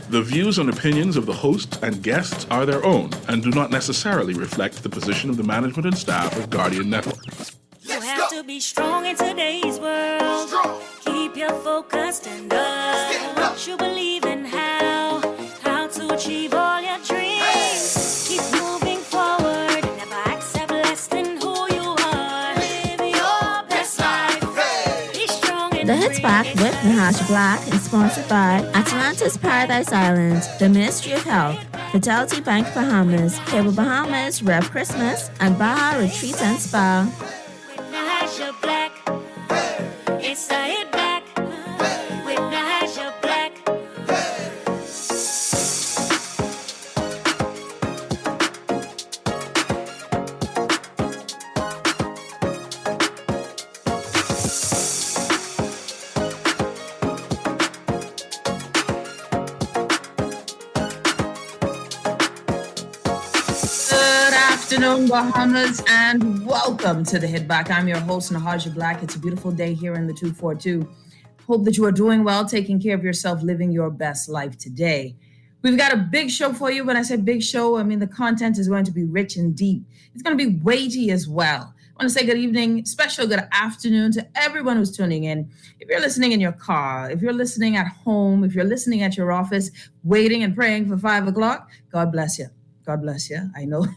The views and opinions of the host and guests are their own and do not necessarily reflect the position of the management and staff of Guardian Network. You have to be strong in today's world. Keep your focus and up. You believe in how to achieve all your dreams. Keep moving forward. Never accept less than who you are. Live your best life. Be strong in The Hits Back with Nahaja Black is sponsored by Atlantis Paradise Island, the Ministry of Health, Fidelity Bank Bahamas, Cable Bahamas, Rev Christmas, and Baja Retreat and Spa. Nahaja Black. It's the Hit Back with Nahaja Black. Good afternoon, Bahamas, and welcome to the Hit Back. I'm your host, Nahaja Black. It's a beautiful day here in the 242. Hope that you are doing well, taking care of yourself, living your best life today. We've got a big show for you. When I say big show, I mean the content is going to be rich and deep. It's going to be weighty as well. I want to say good evening, special good afternoon to everyone who's tuning in. If you're listening in your car, if you're listening at home, if you're listening at your office, waiting and praying for 5 o'clock, God bless you. God bless you. I know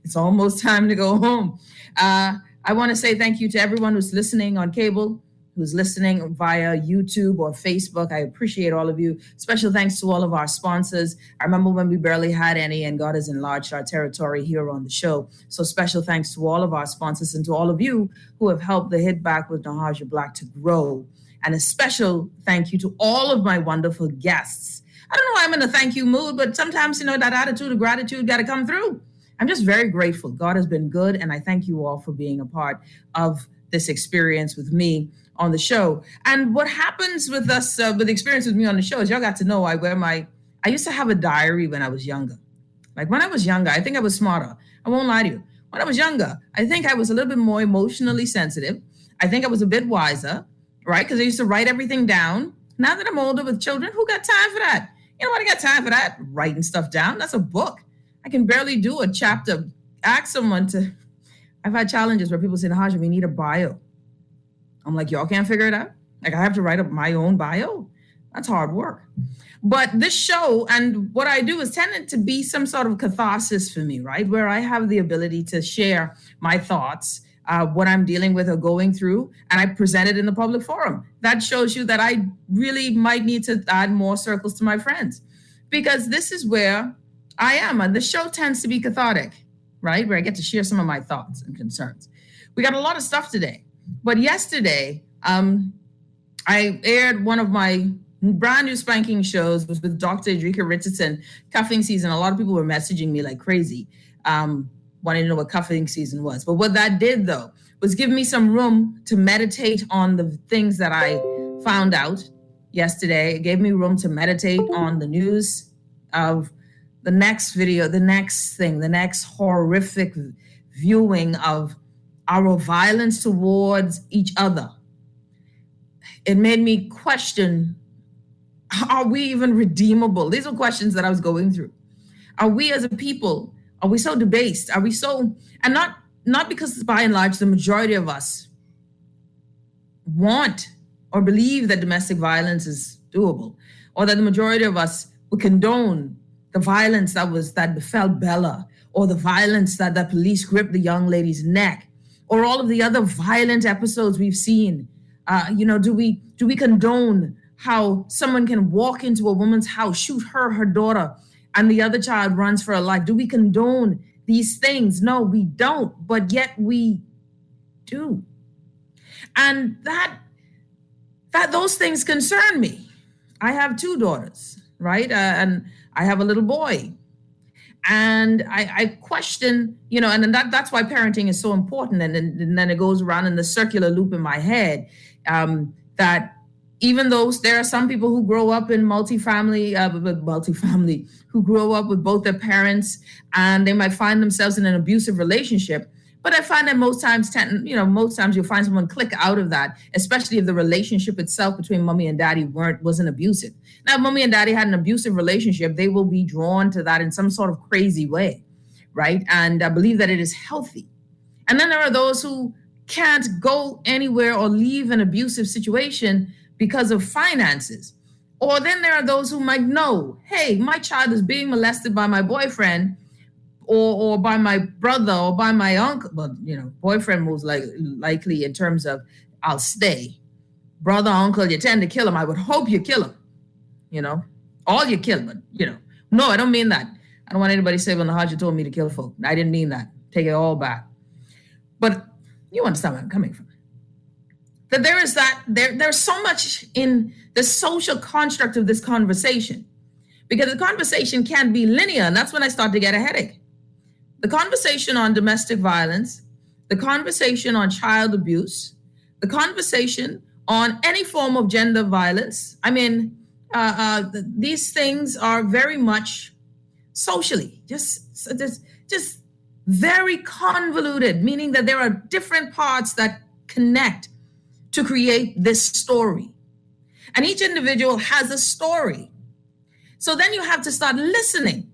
it's almost time to go home. I want to say thank you to everyone who's listening on cable, who's listening via YouTube or Facebook. I appreciate all of you. Special thanks to all of our sponsors. I remember when we barely had any, and God has enlarged our territory here on the show. So special thanks to all of our sponsors and to all of you who have helped the Hit Back with Nahaja Black to grow. And a special thank you to all of my wonderful guests. I don't know why I'm in a thank you mood, but sometimes, that attitude of gratitude got to come through. I'm just very grateful. God has been good, and I thank you all for being a part of this experience with me on the show. And what happens with us, with the experience with me on the show is y'all got to know I used to have a diary when I was younger. Like when I was younger, I think I was smarter. I won't lie to you. When I was younger, I think I was a little bit more emotionally sensitive. I think I was a bit wiser, right? Because I used to write everything down. Now that I'm older with children, who got time for that? Nobody got time for that, writing stuff down. That's a book. I can barely do a chapter. Ask someone to, I've had challenges where people say, Nahaja, we need a bio. I'm like, y'all can't figure it out? Like I have to write up my own bio? That's hard work. But this show and what I do is tended to be some sort of catharsis for me, right? Where I have the ability to share my thoughts, what I'm dealing with or going through, and I present it in the public forum. That shows you that I really might need to add more circles to my friends, because this is where I am. And the show tends to be cathartic, right? Where I get to share some of my thoughts and concerns. We got a lot of stuff today, but yesterday I aired one of my brand new spanking shows. It was with Dr. Idrika Richardson, cuffing season. A lot of people were messaging me like crazy, wanting to know what cuffing season was. But what that did, though, was give me some room to meditate on the things that I found out yesterday. It gave me room to meditate on the news of the next video, the next thing, the next horrific viewing of our violence towards each other. It made me question, are we even redeemable? These are questions that I was going through. Are we as a people, are we so debased? Are we so, and not because by and large, the majority of us want or believe that domestic violence is doable, or that the majority of us would condone the violence that befell Bella, or the violence that the police gripped the young lady's neck, or all of the other violent episodes we've seen. Do we condone how someone can walk into a woman's house, shoot her daughter, and the other child runs for her life? Do we condone these things? No, we don't, but yet we do. And that those things concern me. I have 2 daughters, right? And I have a little boy. And I question, and that's why parenting is so important. And then it goes around in the circular loop in my head, that even though there are some people who grow up in multifamily, who grow up with both their parents, and they might find themselves in an abusive relationship, But I find that most times you'll find someone click out of that, especially if the relationship itself between mommy and daddy wasn't abusive. Now, if mommy and daddy had an abusive relationship, they will be drawn to that in some sort of crazy way, right? And I believe that it is healthy. And then there are those who can't go anywhere or leave an abusive situation because of finances. Or then there are those who might know, hey, my child is being molested by my boyfriend or by my brother or by my uncle. But, boyfriend most likely in terms of I'll stay. Brother, uncle, you tend to kill him. I would hope you kill him, all you kill, but, no, I don't mean that. I don't want anybody to say, well, Nahaja told me to kill folk. I didn't mean that. Take it all back. But you understand where I'm coming from. That there's so much in the social construct of this conversation, because the conversation can't be linear, and that's when I start to get a headache. The conversation on domestic violence, the conversation on child abuse, the conversation on any form of gender violence. I mean, these things are very much socially just very convoluted, meaning that there are different parts that connect to create this story. And each individual has a story. So then you have to start listening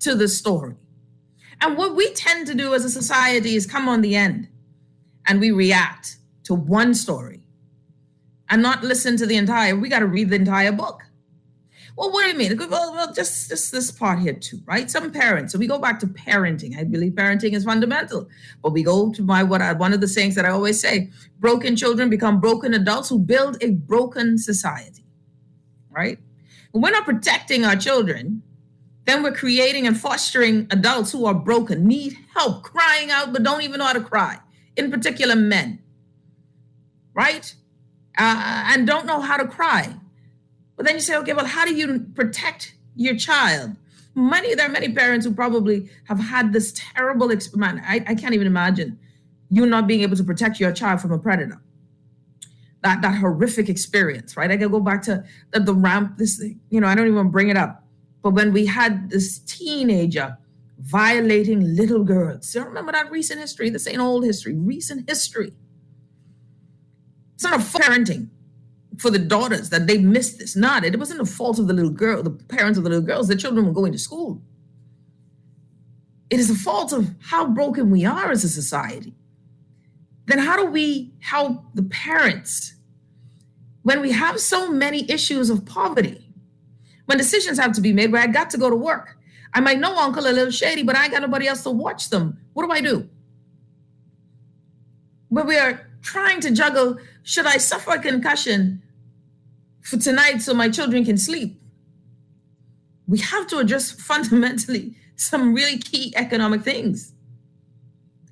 to the story. And what we tend to do as a society is come on the end and we react to one story and not listen to the entire. We got to read the entire book. Well, what do you mean? Well, just this part here too, right? Some parents, so we go back to parenting. I believe parenting is fundamental. But we go to one of the sayings that I always say, broken children become broken adults who build a broken society, right? When we're not protecting our children, then we're creating and fostering adults who are broken, need help, crying out, but don't even know how to cry, in particular men, right? And don't know how to cry. But then you say, okay, well, how do you protect your child? There are many parents who probably have had this terrible experience. I can't even imagine you not being able to protect your child from a predator. That horrific experience, right? I can go back to the ramp, this, I don't even bring it up. But when we had this teenager violating little girls, so remember that recent history? This ain't old history, recent history. It's not a parenting for the daughters that they missed this. It wasn't the fault of the little girl, the parents of the little girls. The children were going to school. It is the fault of how broken we are as a society. Then how do we help the parents when we have so many issues of poverty, when decisions have to be made where I got to go to work? I might know uncle a little shady, but I ain't got nobody else to watch them. What do I do? When we are trying to juggle, should I suffer a concussion for tonight so my children can sleep? We have to address fundamentally some really key economic things.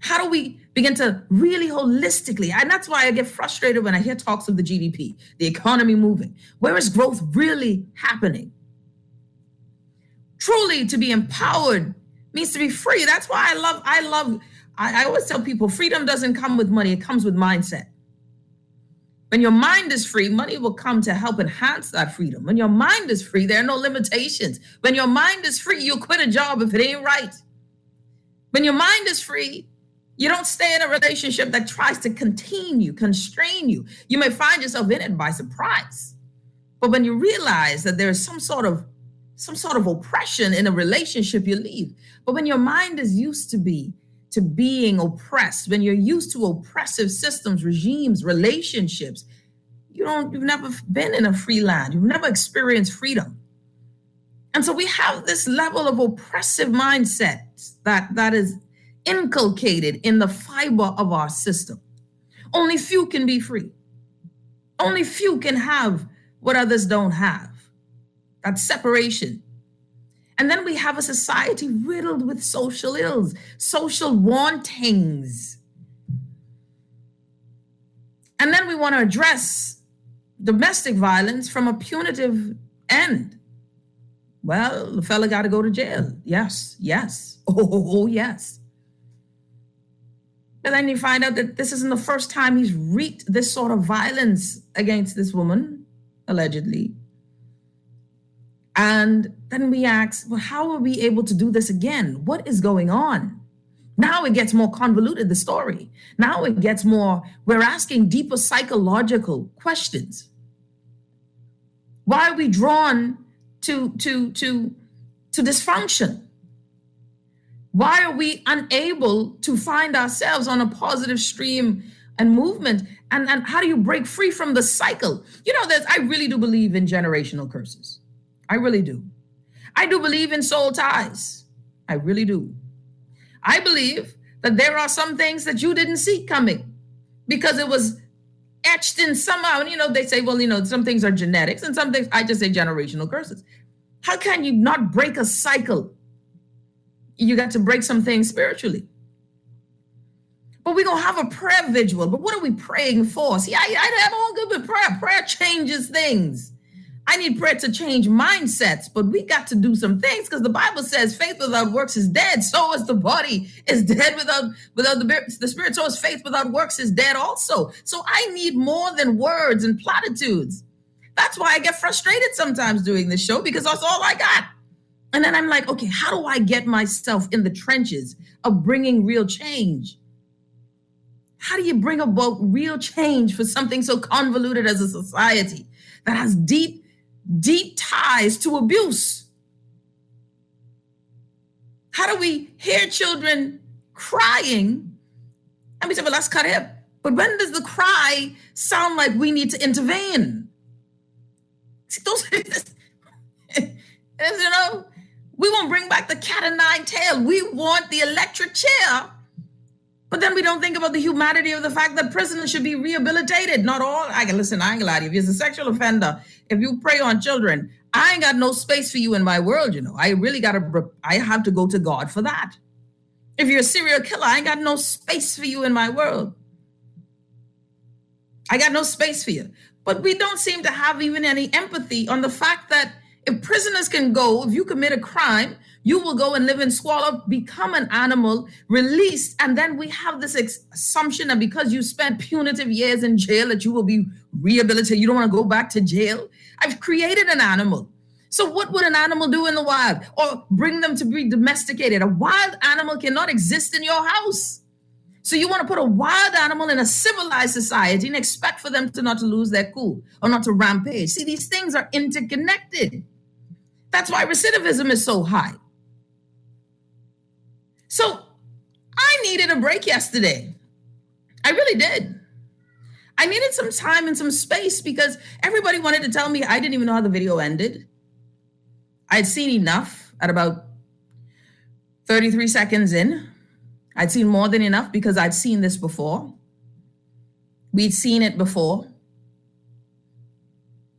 How do we begin to really holistically, and that's why I get frustrated when I hear talks of the GDP, the economy moving. Where is growth really happening? Truly to be empowered means to be free. That's why I always tell people freedom doesn't come with money, it comes with mindset. When your mind is free, money will come to help enhance that freedom. When your mind is free, there are no limitations. When your mind is free, you'll quit a job if it ain't right. When your mind is free, you don't stay in a relationship that tries to contain you, constrain you. You may find yourself in it by surprise. But when you realize that there is some sort of oppression in a relationship, you leave. But when your mind is used to being oppressed, when you're used to oppressive systems, regimes, relationships, you've never been in a free land. You've never experienced freedom. And so we have this level of oppressive mindset that is inculcated in the fiber of our system. Only few can be free. Only few can have what others don't have. That separation. And then we have a society riddled with social ills, social wantings. And then we want to address domestic violence from a punitive end. Well, the fella got to go to jail. Yes. Oh, yes. And then you find out that this isn't the first time he's wreaked this sort of violence against this woman, allegedly. And then we ask, well, how are we able to do this again? What is going on? Now it gets more convoluted, the story. Now it gets more, we're asking deeper psychological questions. Why are we drawn to dysfunction? Why are we unable to find ourselves on a positive stream and movement? And how do you break free from the cycle? I really do believe in generational curses. I really do. I do believe in soul ties. I really do. I believe that there are some things that you didn't see coming because it was etched in somehow. And, they say, well, some things are genetics and some things, I just say generational curses. How can you not break a cycle? You got to break some things spiritually. But we're going to have a prayer vigil. But what are we praying for? See, I'm all good with prayer. Prayer changes things. I need prayer to change mindsets, but we got to do some things because the Bible says faith without works is dead. So is the body is dead without the spirit. So is faith without works is dead also. So I need more than words and platitudes. That's why I get frustrated sometimes doing this show because that's all I got. And then I'm like, okay, how do I get myself in the trenches of bringing real change? How do you bring about real change for something so convoluted as a society that has deep ties to abuse? How do we hear children crying and we say, well, let's cut it? But when does the cry sound like we need to intervene? See, we won't bring back the cat and nine tail. We want the electric chair. But then we don't think about the humanity of the fact that prisoners should be rehabilitated. Not all. I ain't gonna lie to you. If you're a sexual offender, if you prey on children, I ain't got no space for you in my world, I have to go to God for that. If you're a serial killer, I ain't got no space for you in my world. I got no space for you. But we don't seem to have even any empathy on the fact that if prisoners can go, if you commit a crime, you will go and live in squalor, become an animal, released, and then we have this assumption that because you spent punitive years in jail that you will be rehabilitated. You don't want to go back to jail. I've created an animal. So what would an animal do in the wild? Or bring them to be domesticated? A wild animal cannot exist in your house. So you want to put a wild animal in a civilized society and expect for them to not to lose their cool or not to rampage. See, these things are interconnected. That's why recidivism is so high. So I needed a break yesterday. I really did. I needed some time and some space because everybody wanted to tell me I didn't even know how the video ended. I'd seen enough at about 33 seconds in. I'd seen more than enough because I'd seen this before. We'd seen it before.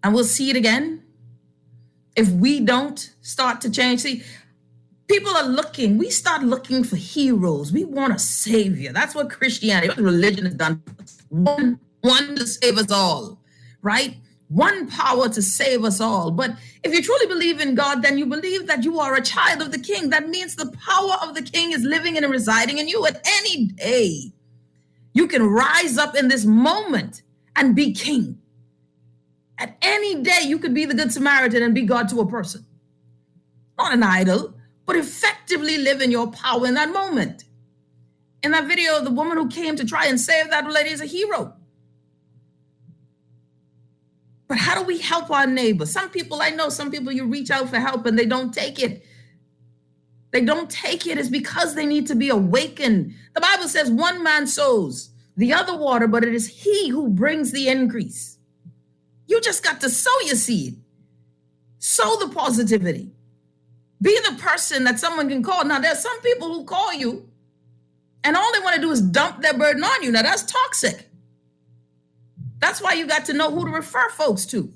And we'll see it again if we don't start to change. See, people are looking. We start looking for heroes. We want a savior. That's what Christianity, what religion has done. One to save us all, right? One power to save us all. But if you truly believe in God, then you believe that you are a child of the King. That means the power of the King is living and residing in you. At any day, you can rise up in this moment and be king. At any day, you could be the Good Samaritan and be God to a person. Not an idol, but effectively live in your power in that moment. In that video, the woman who came to try and save that lady is a hero. But how do we help our neighbors? Some people you reach out for help and they don't take it. They don't take it. It's because they need to be awakened. The Bible says one man sows, the other water, but it is he who brings the increase. You just got to sow your seed. Sow the positivity. Be the person that someone can call. Now, there's some people who call you and all they want to do is dump their burden on you. Now, that's toxic. That's why you got to know who to refer folks to.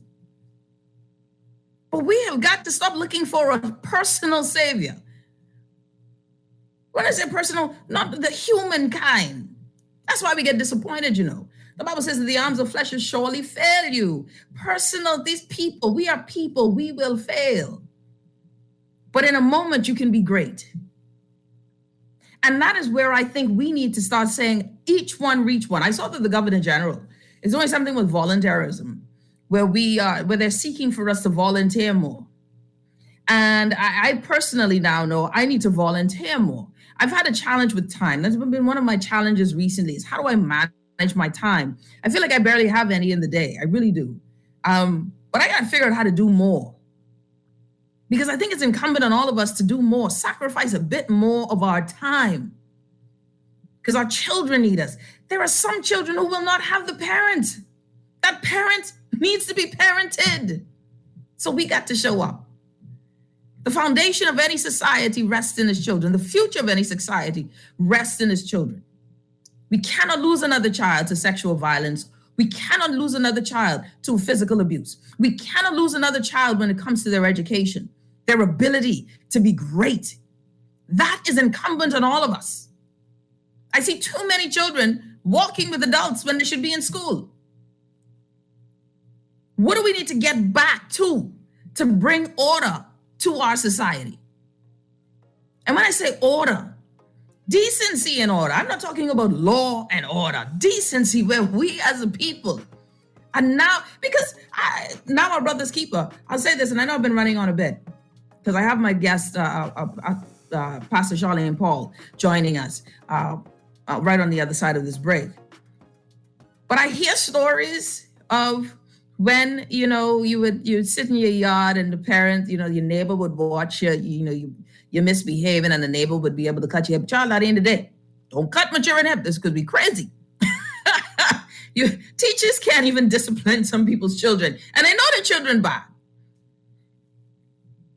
But we have got to stop looking for a personal savior. When I say personal, not the humankind. That's why we get disappointed, The Bible says that the arms of flesh will surely fail you. Personal, these people, we are people, we will fail. But in a moment, you can be great. And that is where I think we need to start saying, each one reach one. I saw that the Governor General is doing something with volunteerism, where they're seeking for us to volunteer more. And I personally now know I need to volunteer more. I've had a challenge with time. That's been one of my challenges recently is how do I manage my time? I feel like I barely have any in the day. I really do. But I got to figure out how to do more. Because I think it's incumbent on all of us to do more, sacrifice a bit more of our time. Because our children need us. There are some children who will not have the parent. That parent needs to be parented. So we got to show up. The foundation of any society rests in its children. The future of any society rests in its children. We cannot lose another child to sexual violence. We cannot lose another child to physical abuse. We cannot lose another child when it comes to their education, their ability to be great. That is incumbent on all of us. I see too many children walking with adults when they should be in school. What do we need to get back to bring order to our society? And when I say order, decency and order, I'm not talking about law and order, decency where we as a people are now, because now our brother's keeper, I'll say this, and I know I've been running on a bit, because I have my guest, Pastor Charlene Paul, joining us right on the other side of this break. But I hear stories of when, you'd sit in your yard and the parent, your neighbor would watch you, you're misbehaving and the neighbor would be able to cut your hip. Child, at the end of the day, don't cut maturing hip. This could be crazy. Teachers can't even discipline some people's children, and they know their children bad.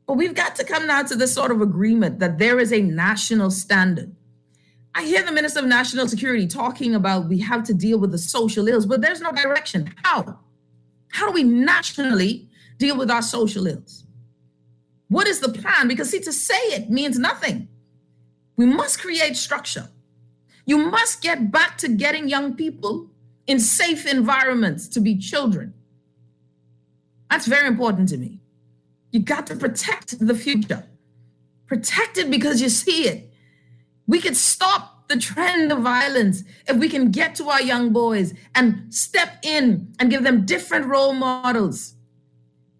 But we've got to come now to this sort of agreement that there is a national standard. I hear the Minister of National Security talking about we have to deal with the social ills, but there's no direction. How? How do we nationally deal with our social ills? What is the plan? Because see, to say it means nothing. We must create structure. You must get back to getting young people in safe environments to be children. That's very important to me. You got to protect the future. Protect it because you see it. We could stop the trend of violence if we can get to our young boys and step in and give them different role models.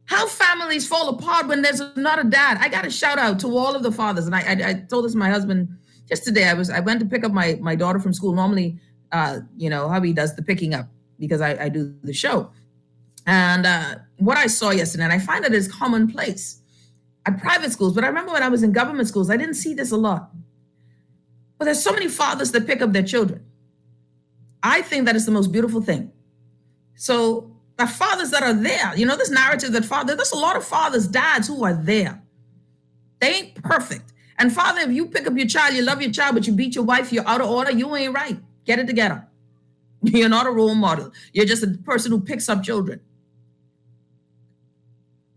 How families fall apart when there's not a dad. I got to shout out to all of the fathers. And I told this to my husband just today. I went to pick up my daughter from school. Normally, hubby does the picking up because I do the show. And what I saw yesterday, and I find it is commonplace at private schools, but I remember when I was in government schools, I didn't see this a lot. But there's so many fathers that pick up their children. I think that is the most beautiful thing. So the fathers that are there, this narrative that there's a lot of fathers, dads who are there. They ain't perfect. And father, if you pick up your child, you love your child, but you beat your wife, you're out of order, you ain't right. Get it together. You're not a role model. You're just a person who picks up children.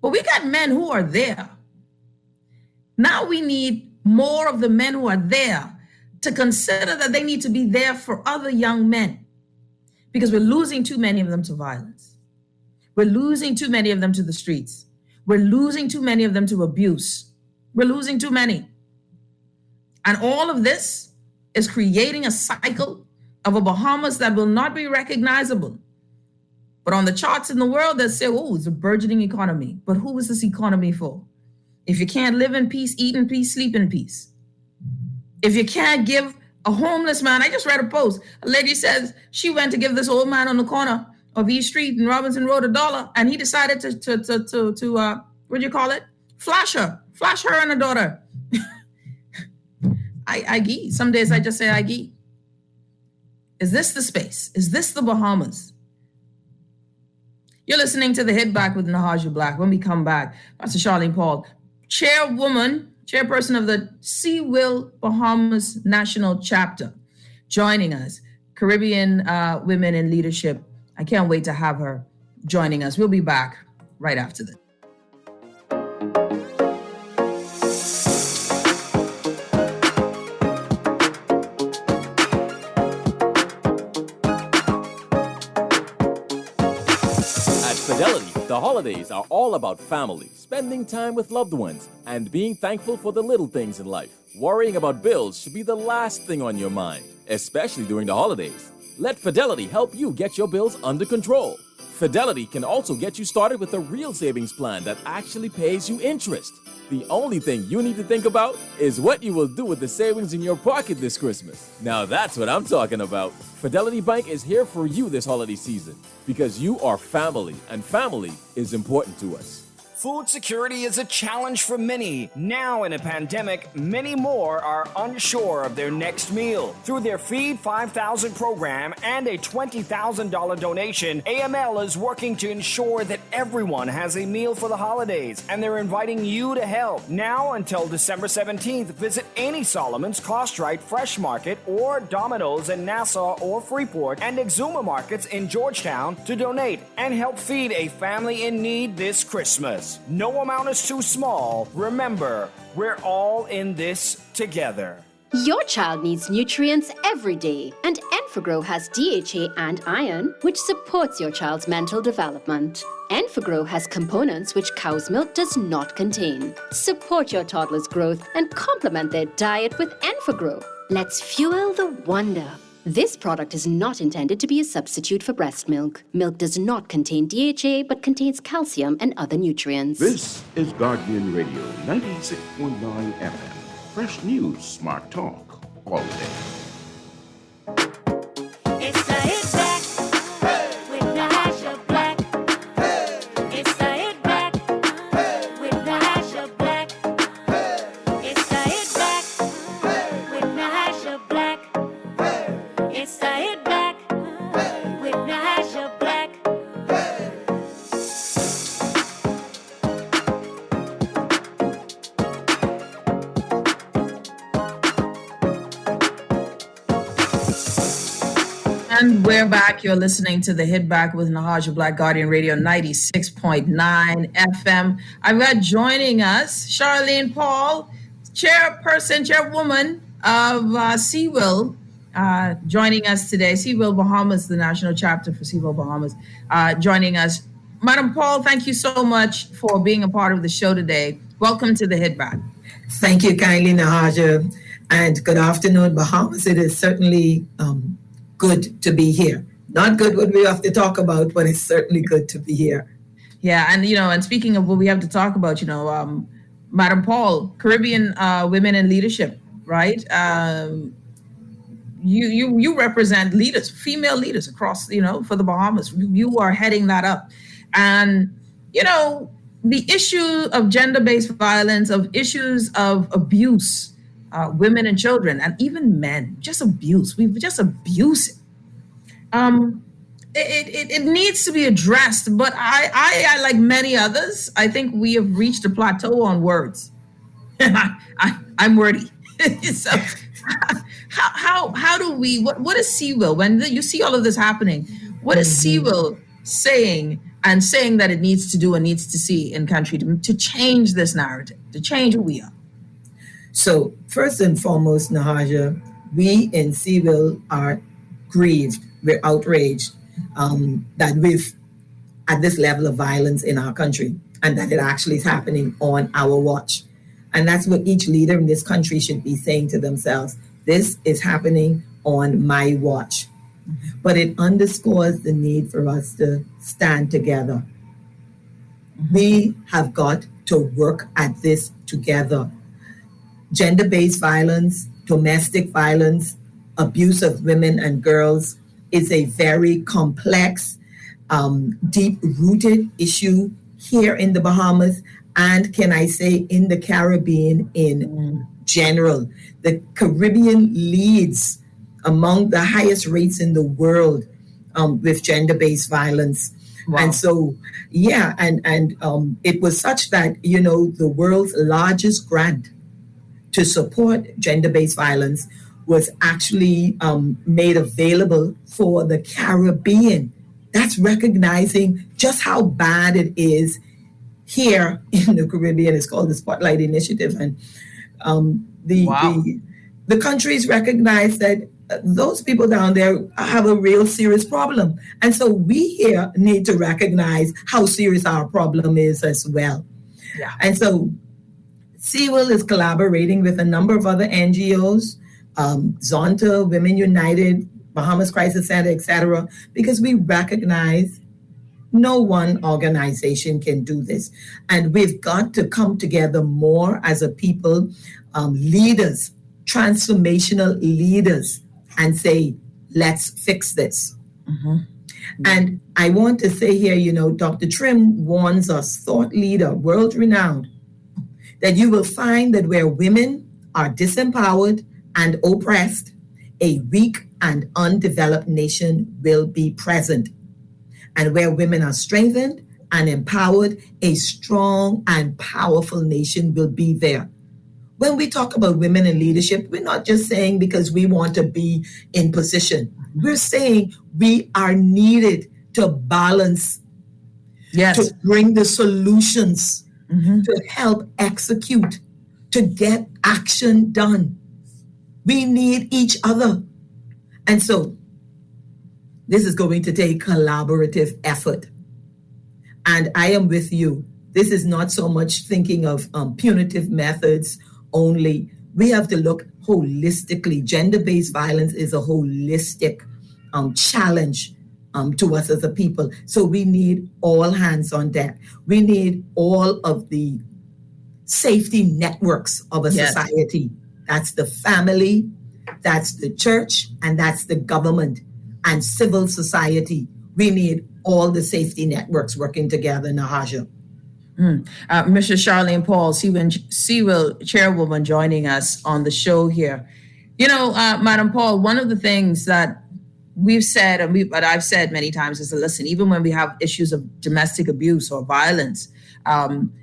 But we got men who are there. Now we need more of the men who are there to consider that they need to be there for other young men, because we're losing too many of them to violence. We're losing too many of them to the streets. We're losing too many of them to abuse. We're losing too many. And all of this is creating a cycle of a Bahamas that will not be recognizable. But on the charts in the world, they say, oh, it's a burgeoning economy. But who is this economy for? If you can't live in peace, eat in peace, sleep in peace. If you can't give a homeless man, I just read a post. A lady says she went to give this old man on the corner of East Street and Robinson Road $1, and he decided to what do you call it? Flash her and her daughter. I gee. Some days I just say I gee. Is this the space? Is this the Bahamas? You're listening to The Hit Back with Nahaja Black. When we come back, Pastor Charlene Paul, chairperson of the Sea Will Bahamas National Chapter, joining us. Caribbean Women in Leadership. I can't wait to have her joining us. We'll be back right after this. The holidays are all about family, spending time with loved ones, and being thankful for the little things in life. Worrying about bills should be the last thing on your mind, especially during the holidays. Let Fidelity help you get your bills under control. Fidelity can also get you started with a real savings plan that actually pays you interest. The only thing you need to think about is what you will do with the savings in your pocket this Christmas. Now that's what I'm talking about. Fidelity Bank is here for you this holiday season because you are family, and family is important to us. Food security is a challenge for many. Now in a pandemic, many more are unsure of their next meal. Through their Feed 5,000 program and a $20,000 donation, AML is working to ensure that everyone has a meal for the holidays, and they're inviting you to help. Now until December 17th, visit any Solomon's, Costrite, Fresh Market, or Domino's in Nassau or Freeport, and Exuma Markets in Georgetown to donate and help feed a family in need this Christmas. No amount is too small. Remember, we're all in this together. Your child needs nutrients every day, and Enfagrow has DHA and iron, which supports your child's mental development. Enfagrow has components which cow's milk does not contain. Support your toddler's growth and complement their diet with Enfagrow. Let's fuel the wonder. This product is not intended to be a substitute for breast milk. Milk does not contain DHA, but contains calcium and other nutrients. This is Guardian Radio 96.9 FM. Fresh news, smart talk, all day. It's the Hit Back with Nahaja Black. It's the Hit Back with Nahaja Black. It's the Hit Back with Nahaja Black. It's the Hit Back with Nahaja Black. And we're back. You're listening to the Hit Back with Nahaja Black, Guardian Radio 96.9 FM. I've got joining us Charlene Paul, chairwoman of Seawill, joining us today. Seawill Bahamas, the national chapter for Seawill Bahamas, joining us. Madam Paul, thank you so much for being a part of the show today. Welcome to the Hit Back. Thank you kindly, Nahaja, and good afternoon, Bahamas. It is certainly good to be here. Not good what we have to talk about, but it's certainly good to be here. Yeah, and speaking of what we have to talk about, Madam Paul, Caribbean women in leadership, right? You represent leaders, female leaders across, for the Bahamas. You are heading that up, and the issue of gender-based violence, of issues of abuse. Women and children, and even men, just abuse. We've just abused it. It needs to be addressed, but I like many others, I think we have reached a plateau on words. I'm wordy. So how do we? What is Seawill when you see all of this happening? What is Seawill saying that it needs to do and needs to see in country to change this narrative, to change who we are? So first and foremost, Nahaja, we in Seawill are grieved, we're outraged that we've at this level of violence in our country and that it actually is happening on our watch. And that's what each leader in this country should be saying to themselves. This is happening on my watch. But it underscores the need for us to stand together. We have got to work at this together. Gender-based violence, domestic violence, abuse of women and girls is a very complex, deep-rooted issue here in the Bahamas and, can I say, in the Caribbean in general. The Caribbean leads among the highest rates in the world with gender-based violence. Wow. And so, it was such that, the world's largest grant to support gender-based violence was actually made available for the Caribbean. That's recognizing just how bad it is here in the Caribbean. It's called the Spotlight Initiative. And the countries recognize that those people down there have a real serious problem. And so we here need to recognize how serious our problem is as well. Yeah. And so Seawill is collaborating with a number of other NGOs, Zonta, Women United, Bahamas Crisis Center, etc., because we recognize No one organization can do this. And we've got to come together more as a people, leaders, transformational leaders, and say, let's fix this. And I want to say here, Dr. Trim warns us, thought leader, world renowned, that you will find that where women are disempowered and oppressed, a weak and undeveloped nation will be present. And where women are strengthened and empowered, a strong and powerful nation will be there. When we talk about women in leadership, we're not just saying because we want to be in position. We're saying we are needed to balance, to bring the solutions, to help execute, to get action done. We need each other. And so this is going to take collaborative effort. And I am with you. This is not so much thinking of punitive methods only. We have to look holistically. Gender-based violence is a holistic challenge to us as a people. So we need all hands on deck. We need all of the safety networks of a society. That's the family, that's the church, and that's the government and civil society. We need all the safety networks working together, Nahaja. Mrs. Charlene Paul, CWIL chairwoman, joining us on the show here. Madam Paul, one of the things that we've said, and I've said many times, is to listen, even when we have issues of domestic abuse or violence,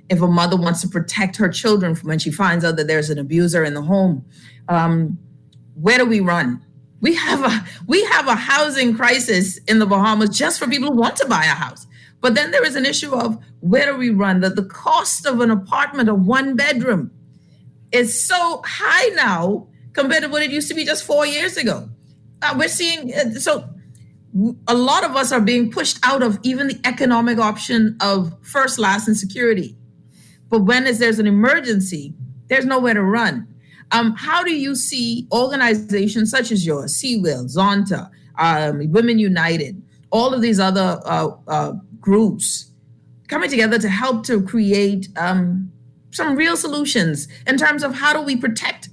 if a mother wants to protect her children from when she finds out that there's an abuser in the home, where do we run? We have a housing crisis in the Bahamas just for people who want to buy a house. But then there is an issue of where do we run? That the cost of an apartment of 1 bedroom is so high now compared to what it used to be just 4 years ago. We're seeing, so a lot of us are being pushed out of even the economic option of first, last, and security. But when there's an emergency, there's nowhere to run. How do you see organizations such as yours, CWIL, Zonta, Women United, all of these other groups coming together to help to create some real solutions in terms of how do we protect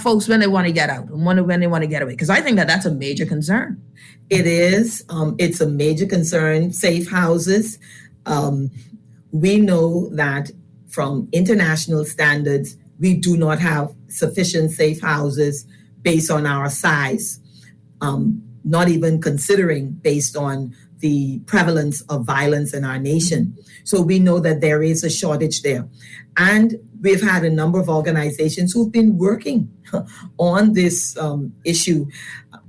folks when they want to get out and when they want to get away? Because I think that's a major concern. It is. It's a major concern. Safe houses. We know that from international standards, we do not have sufficient safe houses based on our size, not even considering based on the prevalence of violence in our nation. So we know that there is a shortage there. And we've had a number of organizations who've been working on this issue.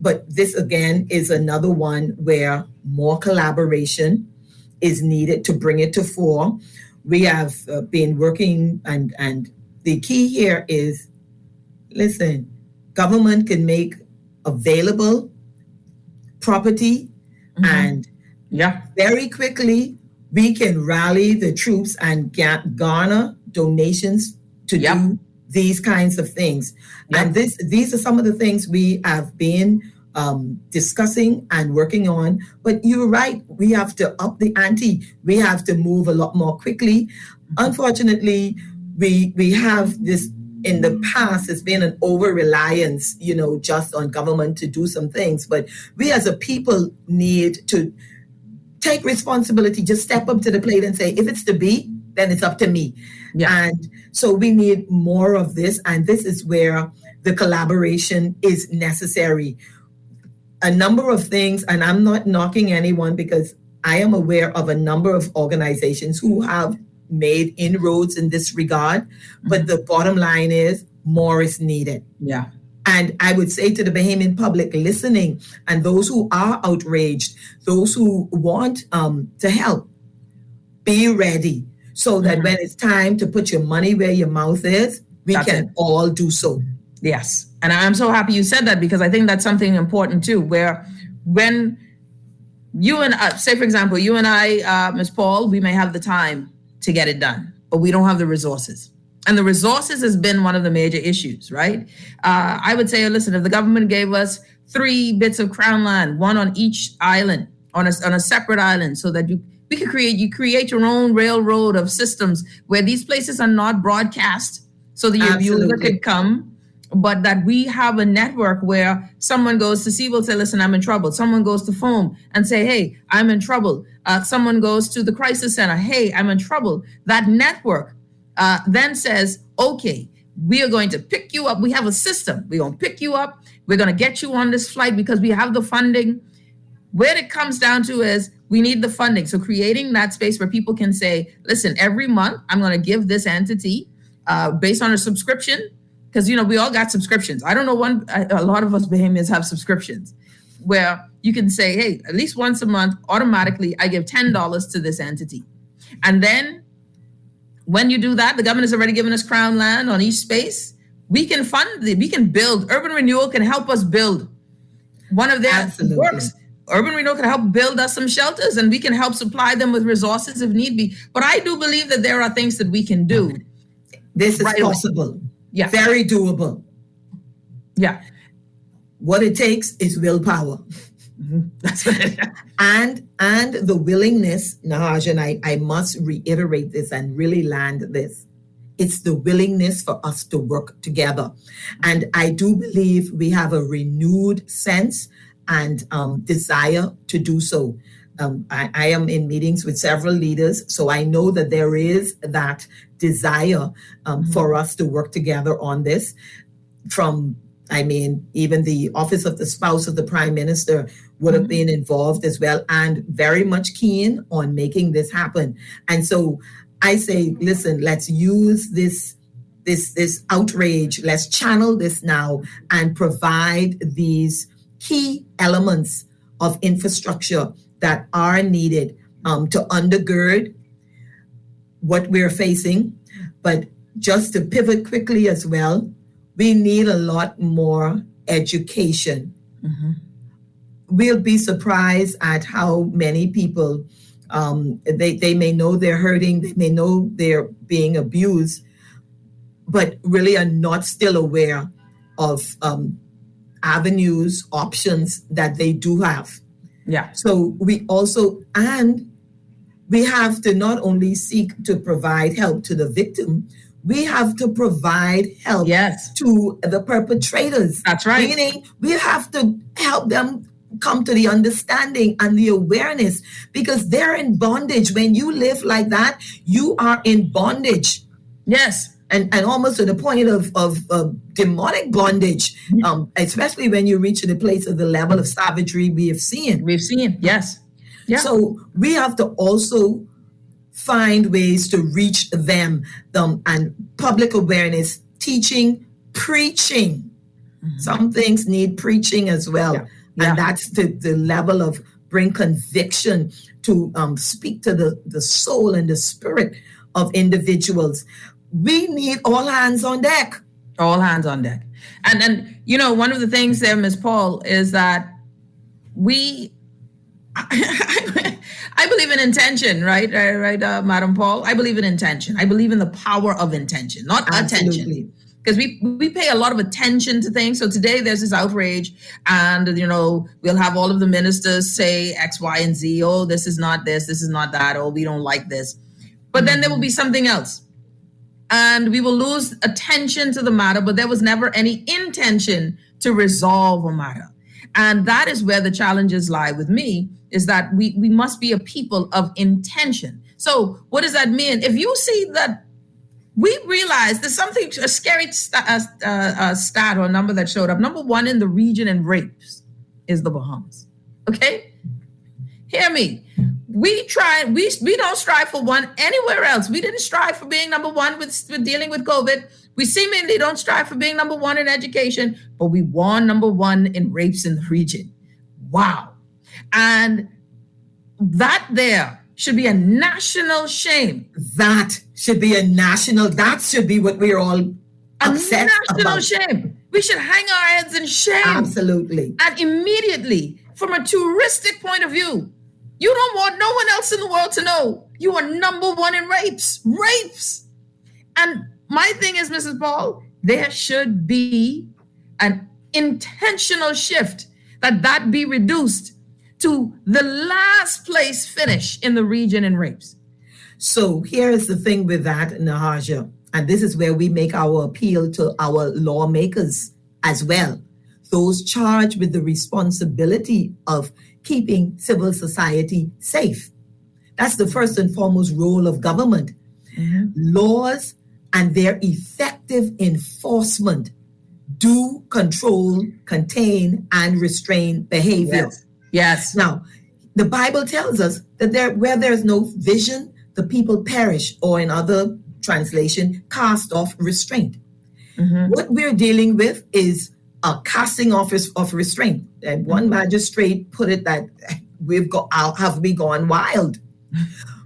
But this, again, is another one where more collaboration is needed to bring it to fore. We have been working, and the key here is, listen, government can make available property and very quickly we can rally the troops and garner donations to do these kinds of things. And these are some of the things we have been discussing and working on. But you're right, we have to up the ante. We have to move a lot more quickly. Unfortunately, we have this. In the past, it's been an over-reliance, just on government to do some things. But we as a people need to take responsibility, just step up to the plate and say, if it's to be, then it's up to me. And so we need more of this. And this is where the collaboration is necessary. A number of things, and I'm not knocking anyone because I am aware of a number of organizations who have made inroads in this regard, but the bottom line is more is needed. And I would say to the Bahamian public listening and those who are outraged, those who want to help, be ready so that when it's time to put your money where your mouth is, we can all do so. Yes. And I'm so happy you said that, because I think that's something important too, where when you and say, for example, you and I, Ms. Paul, we may have the time to get it done, but we don't have the resources. And the resources has been one of the major issues, right? I would say, listen, if the government gave us 3 bits of crown land, one on each island, on a separate island, so that We could create your own railroad of systems where these places are not broadcast so that your user Absolutely. could come, but that we have a network where someone goes to see, will say, listen, I'm in trouble. Someone goes to phone and say, hey, I'm in trouble. Someone goes to the crisis center, hey, I'm in trouble. That network then says, okay, we are going to pick you up. We have a system. We're going to pick you up. We're going to get you on this flight because we have the funding. Where it comes down to is we need the funding. So creating that space where people can say, listen, every month I'm going to give this entity based on a subscription. Because, we all got subscriptions. I don't know, a lot of us Bahamians have subscriptions where you can say, hey, at least once a month, automatically, I give $10 to this entity. And then when you do that, the government has already given us crown land on each space. We can we can build. Urban Renewal can help us build one of their Absolutely. works. Urban Renewal can help build us some shelters, and we can help supply them with resources if need be. But I do believe that there are things that we can do. This is right away. possible. Yeah. Very doable. Yeah. What it takes is willpower. That's right. And the willingness, Nahaja, and I must reiterate this and really land this. It's the willingness for us to work together. And I do believe we have a renewed sense and desire to do so. I am in meetings with several leaders, so I know that there is that desire for us to work together on this. Even the Office of the Spouse of the Prime Minister would have been involved as well, and very much keen on making this happen. And so I say, listen, let's use this outrage, let's channel this now and provide these key elements of infrastructure that are needed to undergird what we're facing. But just to pivot quickly as well, we need a lot more education. Mm-hmm. We'll be surprised at how many people, they may know they're hurting, they may know they're being abused, but really are not still aware of avenues, options that they do have. Yeah. So we have to not only seek to provide help to the victim, we have to provide help to the perpetrators. That's right. Meaning we have to help them come to the understanding and the awareness, because they're in bondage. When you live like that, you are in bondage. Yes. And almost to the point of demonic bondage, especially when you reach the place of the level of savagery we have seen. Yes. Yeah. So we have to also find ways to reach them, and public awareness, teaching, preaching. Mm-hmm. Some things need preaching as well. Yeah. Yeah. And that's the level of bring conviction to speak to the soul and the spirit of individuals. We need all hands on deck. All hands on deck. And one of the things there, Ms. Paul, is that I believe in intention, right, Madam Paul? I believe in intention. I believe in the power of intention, not Absolutely. Attention. Because we pay a lot of attention to things. So today there's this outrage, and we'll have all of the ministers say X, Y, and Z. Oh, this is not this is not that. Oh, we don't like this. But then there will be something else. And we will lose attention to the matter, but there was never any intention to resolve a matter. And that is where the challenges lie with me, is that we must be a people of intention. So what does that mean? If you see that we realize there's a scary stat or number that showed up. Number one in the region in rapes is the Bahamas. Okay? Hear me. We don't strive for one anywhere else. We didn't strive for being number one with dealing with COVID. We seemingly don't strive for being number one in education, but we won number one in rapes in the region. Wow. And that there should be a national shame. That should be that should be what we're all upset about. A national shame. We should hang our heads in shame. Absolutely. And immediately, from a touristic point of view, you don't want no one else in the world to know you are number one in rapes. Rapes. And my thing is, Mrs. Paul, there should be an intentional shift that be reduced to the last place finish in the region in rapes. So here is the thing with that, Nahaja, and this is where we make our appeal to our lawmakers as well, those charged with the responsibility of keeping civil society safe. That's the first and foremost role of government. Laws and their effective enforcement do control, contain, and restrain behavior. Yes. Now, the Bible tells us that where there's no vision, the people perish, or in other translation, cast off restraint. What we're dealing with is a casting off of restraint. And one magistrate put it that have we gone wild?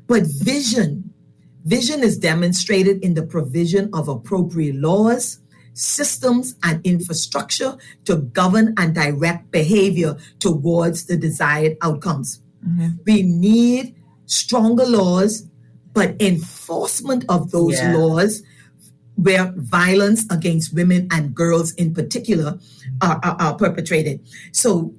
But vision is demonstrated in the provision of appropriate laws, systems, and infrastructure to govern and direct behavior towards the desired outcomes. We need stronger laws, but enforcement of those laws where violence against women and girls in particular are perpetrated. So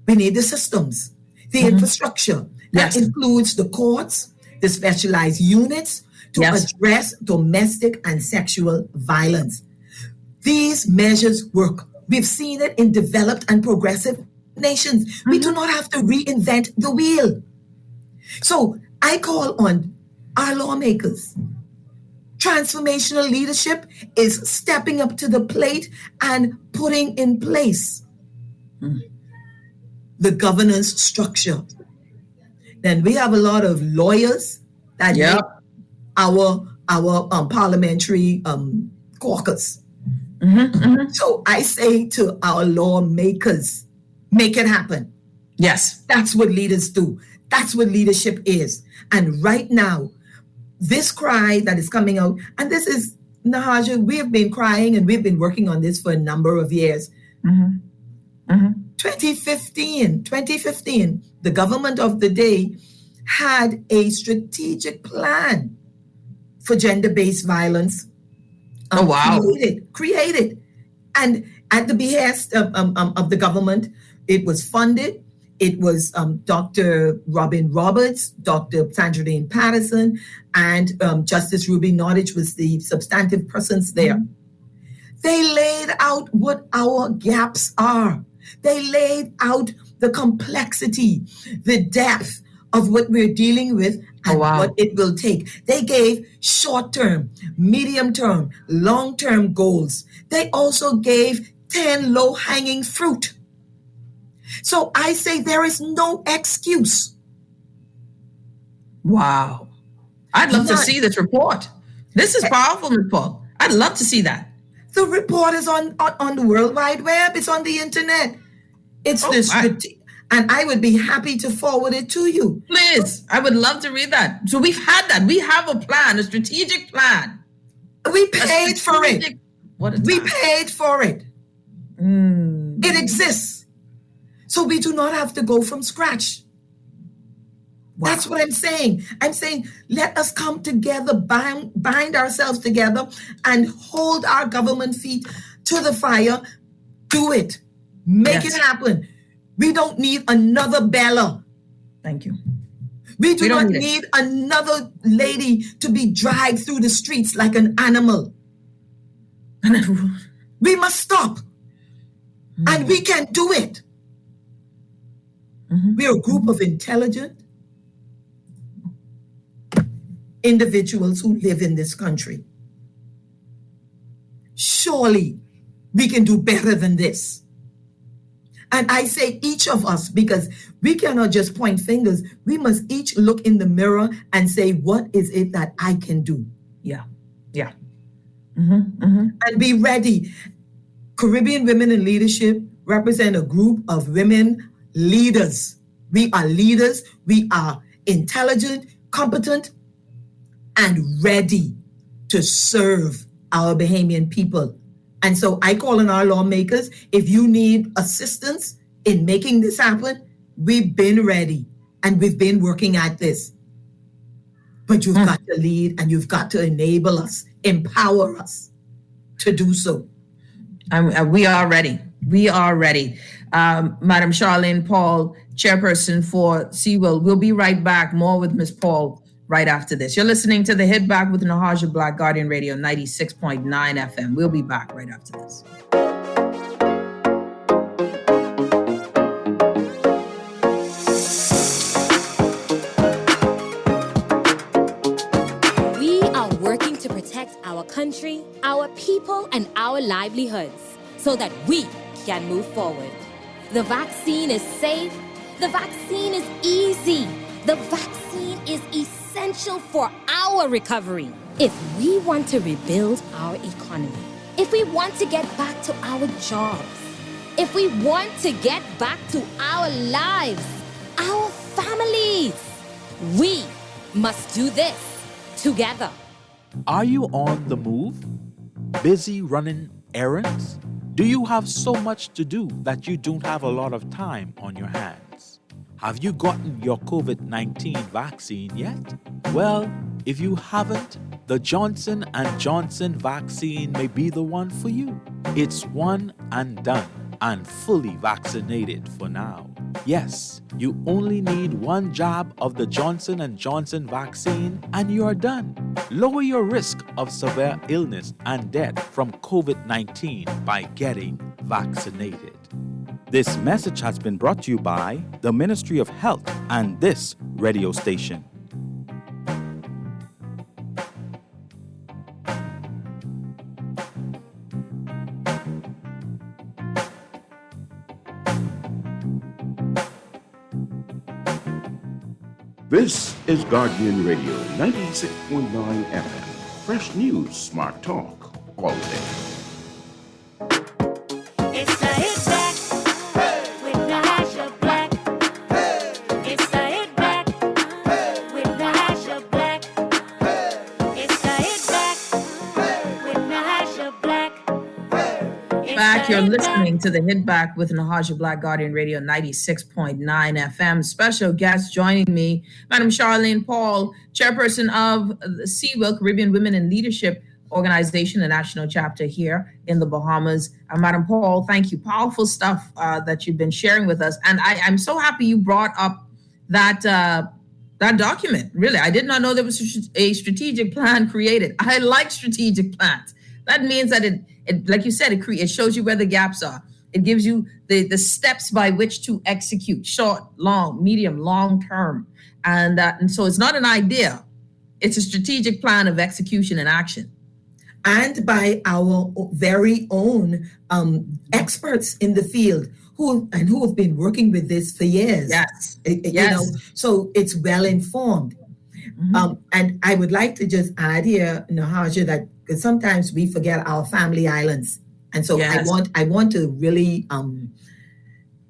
we need the systems, the infrastructure. That includes the courts, the specialized units to address domestic and sexual violence. These measures work. We've seen it in developed and progressive nations. We do not have to reinvent the wheel. So I call on our lawmakers. Transformational leadership is stepping up to the plate and putting in place the governance structure. Then we have a lot of lawyers that make our parliamentary caucus. So I say to our lawmakers, make it happen. Yes. That's what leaders do. That's what leadership is. And right now, this cry that is coming out, and this is, Nahaja, we have been crying and we've been working on this for a number of years. 2015, the government of the day had a strategic plan for gender-based violence. Created. And at the behest of the government, it was funded. It was Dr. Robin Roberts, Dr. Sandrine Patterson, and Justice Ruby Nordich was the substantive persons there. They laid out what our gaps are. They laid out the complexity, the depth of what we're dealing with and what it will take. They gave short-term, medium-term, long-term goals. They also gave 10 low-hanging fruit. So I say there is no excuse. Wow. I'd love to see this report. This is powerful report. I'd love to see that. The report is on the World Wide Web. It's on the internet. It's and I would be happy to forward it to you. Please, I would love to read that. So we've had that. We have a plan, a strategic plan. We paid for it. We paid for it. It exists. So we do not have to go from scratch. That's what I'm saying. I'm saying, let us come together, bind ourselves together, and hold our government feet to the fire. Do it. Make it happen. We don't need another Bella. Thank you. We do not need another lady to be dragged through the streets like an animal. We must stop. And we can do it. We're a group of intelligent individuals who live in this country. Surely we can do better than this. And I say each of us, because we cannot just point fingers. We must each look in the mirror and say, what is it that I can do? And be ready. Caribbean Women in Leadership represent a group of women leaders. We are leaders. We are intelligent, competent, and ready to serve our Bahamian people. And so I call on our lawmakers, if you need assistance in making this happen, we've been ready and we've been working at this. But you've got to lead and you've got to enable us, empower us to do so. We are ready. We are ready. Madam Charlene Paul, chairperson for CWIL. We'll be right back. More with Ms. Paul right after this. You're listening to The Hit Back with Nahaja Black, Guardian Radio 96.9 FM. We'll be back right after this. We are working to protect our country, our people, and our livelihoods so that we can move forward. The vaccine is safe. The vaccine is easy. The vaccine is essential for our recovery. If we want to rebuild our economy, if we want to get back to our jobs, if we want to get back to our lives, our families, we must do this together. Are you on the move? Busy running errands? Do you have so much to do that you don't have a lot of time on your hands? Have you gotten your COVID-19 vaccine yet? Well, if you haven't, the Johnson & Johnson vaccine may be the one for you. It's one and done and fully vaccinated for now. Yes, you only need one jab of the Johnson & Johnson vaccine and you're done. Lower your risk of severe illness and death from COVID-19 by getting vaccinated. This message has been brought to you by the Ministry of Health and this radio station. This is Guardian Radio 96.9 FM. Fresh news, smart talk, all day. It's the Hit Back with Nahaja Black. It's the Hit Back with Nahaja Black. It's the Hit Back with Nahaja Black. Back, you're listening to The Hit Back with Nahaja Black, Guardian Radio 96.9 FM. Special guest joining me, Madam Charlene Paul, chairperson of the CWIL, Caribbean Women in Leadership Organization, the national chapter here in the Bahamas. Madam Paul, thank you. Powerful stuff that you've been sharing with us. And I'm so happy you brought up that document. Really, I did not know there was a strategic plan created. I like strategic plans. That means that it like you said, it shows you where the gaps are. It gives you the steps by which to execute, short, long, medium, long term. And so it's not an idea. It's a strategic plan of execution and action. And by our very own experts in the field who have been working with this for years. Yes. So it's well informed. Mm-hmm. And I would like to just add here, Nahaja, that because sometimes we forget our family islands. And so yes. I want to really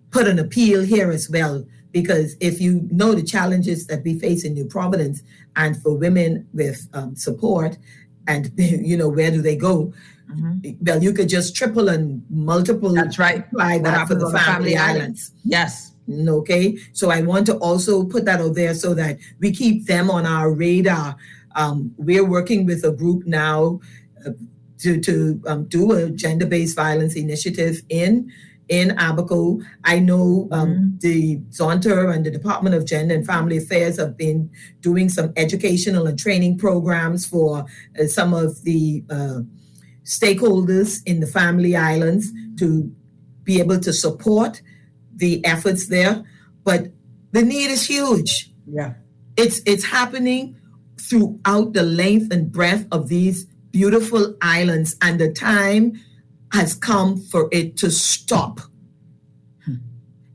put an appeal here as well, because if you know the challenges that we face in New Providence, and for women with support, and where do they go? Mm-hmm. Well, you could just triple and multiple. That's right. Apply that for the family islands. Yes. Okay. So I want to also put that out there so that we keep them on our radar. We're working with a group now to do a gender-based violence initiative in Abaco. I know the Zonter and the Department of Gender and Family Affairs have been doing some educational and training programs for some of the stakeholders in the family islands to be able to support the efforts there. But the need is huge. Yeah. It's happening throughout the length and breadth of these beautiful islands, and the time has come for it to stop.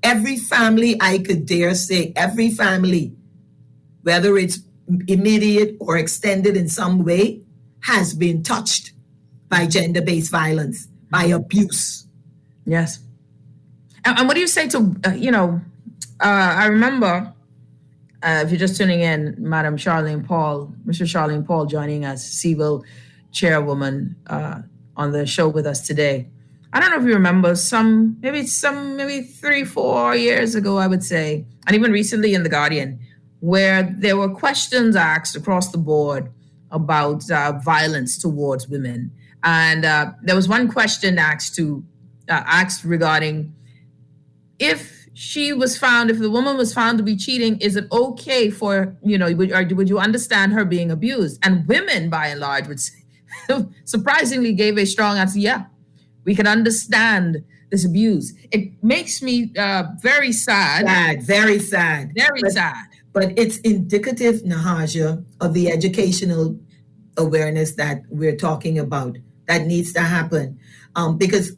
Every family, I could dare say, every family, whether it's immediate or extended in some way, has been touched by gender-based violence, by abuse. Yes. And what do you say to, I remember, if you're just tuning in, Madam Charlene Paul, Mr. Charlene Paul joining us, CWIL chairwoman on the show with us today. I don't know if you remember maybe 3-4 years ago, I would say, and even recently in The Guardian, where there were questions asked across the board about violence towards women. And there was one question asked to asked regarding if the woman was found to be cheating, is it okay for, would you understand her being abused? And women, by and large, would surprisingly gave a strong answer. Yeah, we can understand this abuse. It makes me very sad. Very sad. Very sad. But it's indicative, Nahaja, of the educational awareness that we're talking about that needs to happen. Because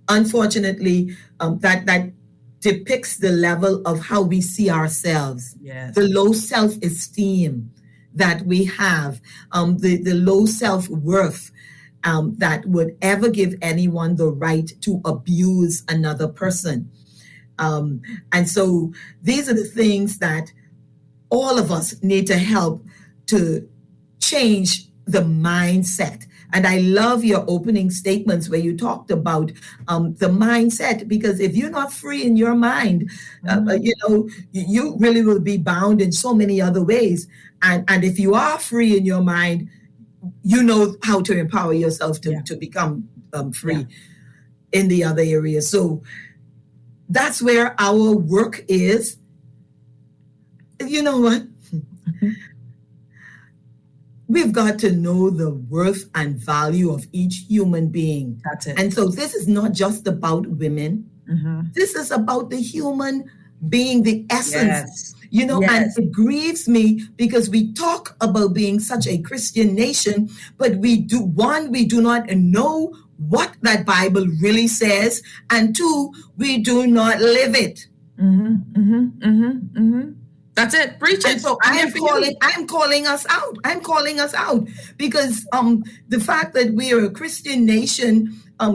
unfortunately, that depicts the level of how we see ourselves, yes. The low self-esteem that we have, the low self-worth that would ever give anyone the right to abuse another person. And so these are the things that all of us need to help to change the mindset. And I love your opening statements where you talked about the mindset, because if you're not free in your mind, you really will be bound in so many other ways. And if you are free in your mind, you know how to empower yourself to become free in the other areas. So that's where our work is. You know what? We've got to know the worth and value of each human being. That's it. And so this is not just about women. Mm-hmm. This is about the human being, the essence. Yes. And it grieves me because we talk about being such a Christian nation, but we do not know what that Bible really says, and two, we do not live it. That's it. Preach it. And so I'm calling us out. I'm calling us out because the fact that we are a Christian nation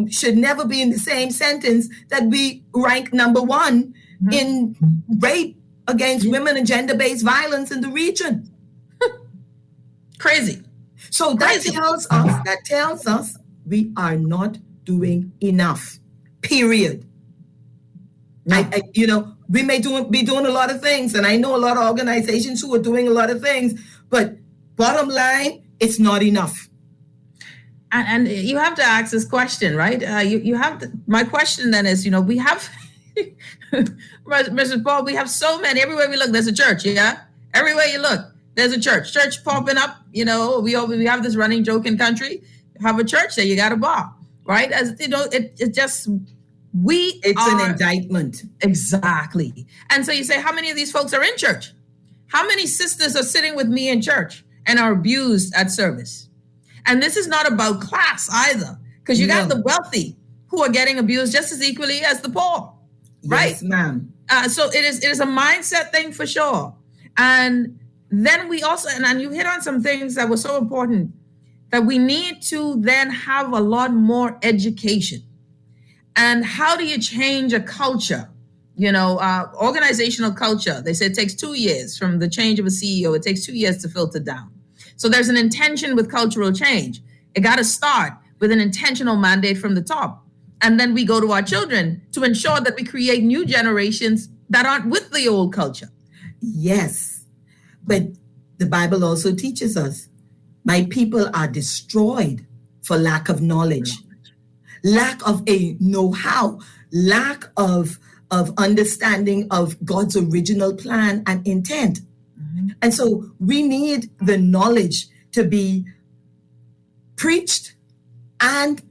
should never be in the same sentence that we rank number one in rape against women and gender-based violence in the region. Crazy. So that tells us we are not doing enough. Period. No. We may be doing a lot of things, and I know a lot of organizations who are doing a lot of things, but bottom line, it's not enough. And you have to ask this question, right? My question then is, we have, Mrs. Paul, we have so many, everywhere we look, there's a church, yeah? Everywhere you look, there's a church popping up. We have this running joke in country, have a church there, you got a bar, right? It's an indictment. Exactly. And so you say, how many of these folks are in church? How many sisters are sitting with me in church and are abused at service? And this is not about class either, because you got the wealthy who are getting abused just as equally as the poor, right? Yes, ma'am. So it is a mindset thing for sure. And then we also, and you hit on some things that were so important, that we need to then have a lot more education. And how do you change a culture? Organizational culture, they say it takes 2 years from the change of a CEO. It takes 2 years to filter down. So there's an intention with cultural change. It got to start with an intentional mandate from the top. And then we go to our children to ensure that we create new generations that aren't with the old culture. Yes. But the Bible also teaches us, my people are destroyed for lack of knowledge. Lack of a know-how, lack of understanding of God's original plan and intent. And so we need the knowledge to be preached and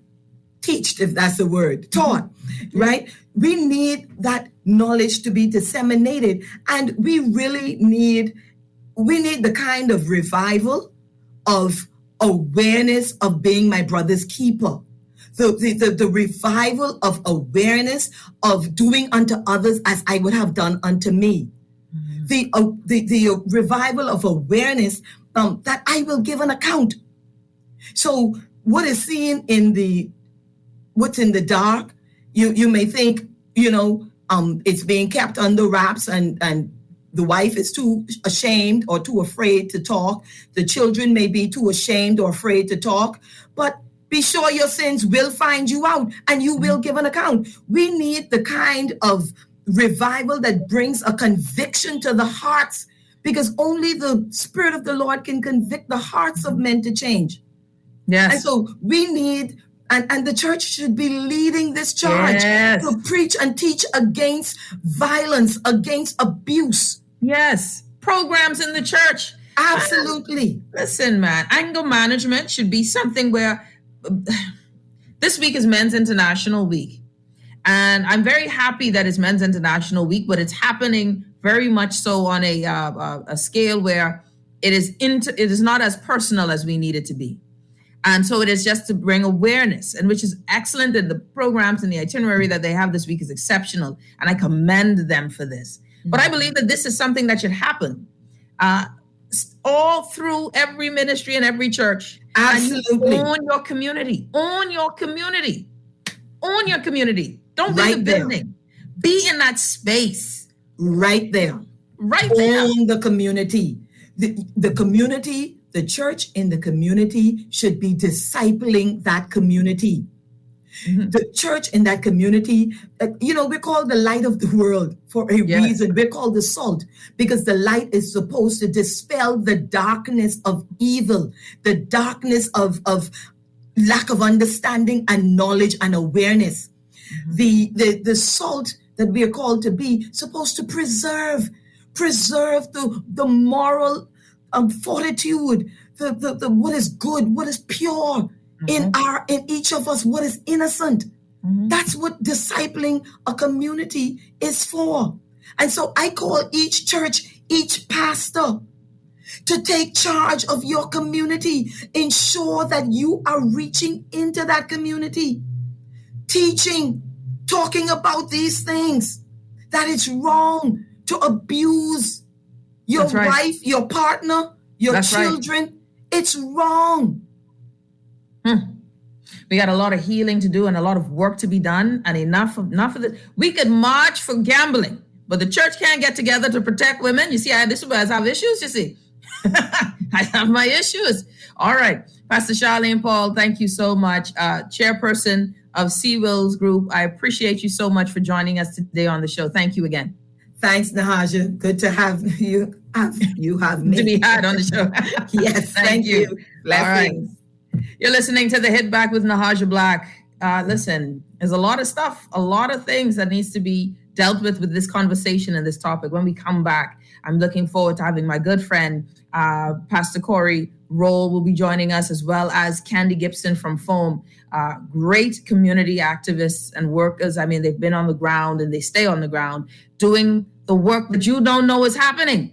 teached, if that's the word, taught, right? We need that knowledge to be disseminated. And we really need the kind of revival of awareness of being my brother's keeper. The revival of awareness of doing unto others as I would have done unto me. The revival of awareness that I will give an account. So what is seen what's in the dark, you may think, it's being kept under wraps and the wife is too ashamed or too afraid to talk. The children may be too ashamed or afraid to talk, but be sure your sins will find you out and you will give an account. We need the kind of revival that brings a conviction to the hearts, because only the Spirit of the Lord can convict the hearts of men to change. Yes. And so we need And the church should be leading this charge to preach and teach against violence, against abuse. Yes. Programs in the church. Absolutely. Listen, man, anger management should be something where this week is Men's International Week. And I'm very happy that it's Men's International Week, but it's happening very much so on a scale where it is not as personal as we need it to be. And so it is just to bring awareness, and which is excellent. And the programs and the itinerary that they have this week is exceptional. And I commend them for this. Mm-hmm. But I believe that this is something that should happen all through every ministry and every church. Absolutely. And own your community. Own your community. Own your community. Don't be the building. Be in that space. Right there. Right there. Own the community. The community, the church in the community should be discipling that community. Mm-hmm. The church in that community, we're called the light of the world for a reason. We're called the salt because the light is supposed to dispel the darkness of evil, the darkness of lack of understanding and knowledge and awareness. Mm-hmm. The salt that we are called to be supposed to preserve the moral fortitude, the what is good, what is pure. Mm-hmm. in each of us, what is innocent. Mm-hmm. That's what discipling a community is for. And so I call each church, each pastor to take charge of your community. Ensure that you are reaching into that community, teaching, talking about these things, that it's wrong to abuse your wife, your partner, your children. Right. It's wrong. We got a lot of healing to do and a lot of work to be done, and enough of this. We could march for gambling, but the church can't get together to protect women. You see, I have issues, you see. I have my issues. All right. Pastor Charlene Paul, thank you so much. Chairperson of Seawills Group, I appreciate you so much for joining us today on the show. Thank you again. Thanks, Nahaja. Good to have you. You have me. To be had on the show. Yes, thank you. Blessings. All right. You're listening to The Hit Back with Nahaja Black. Listen, there's a lot of stuff, a lot of things that needs to be dealt with this conversation and this topic. When we come back, I'm looking forward to having my good friend, Pastor Corey Roll will be joining us, as well as Candy Gibson from FOAM. Great community activists and workers. I mean, they've been on the ground and they stay on the ground doing the work that you don't know is happening.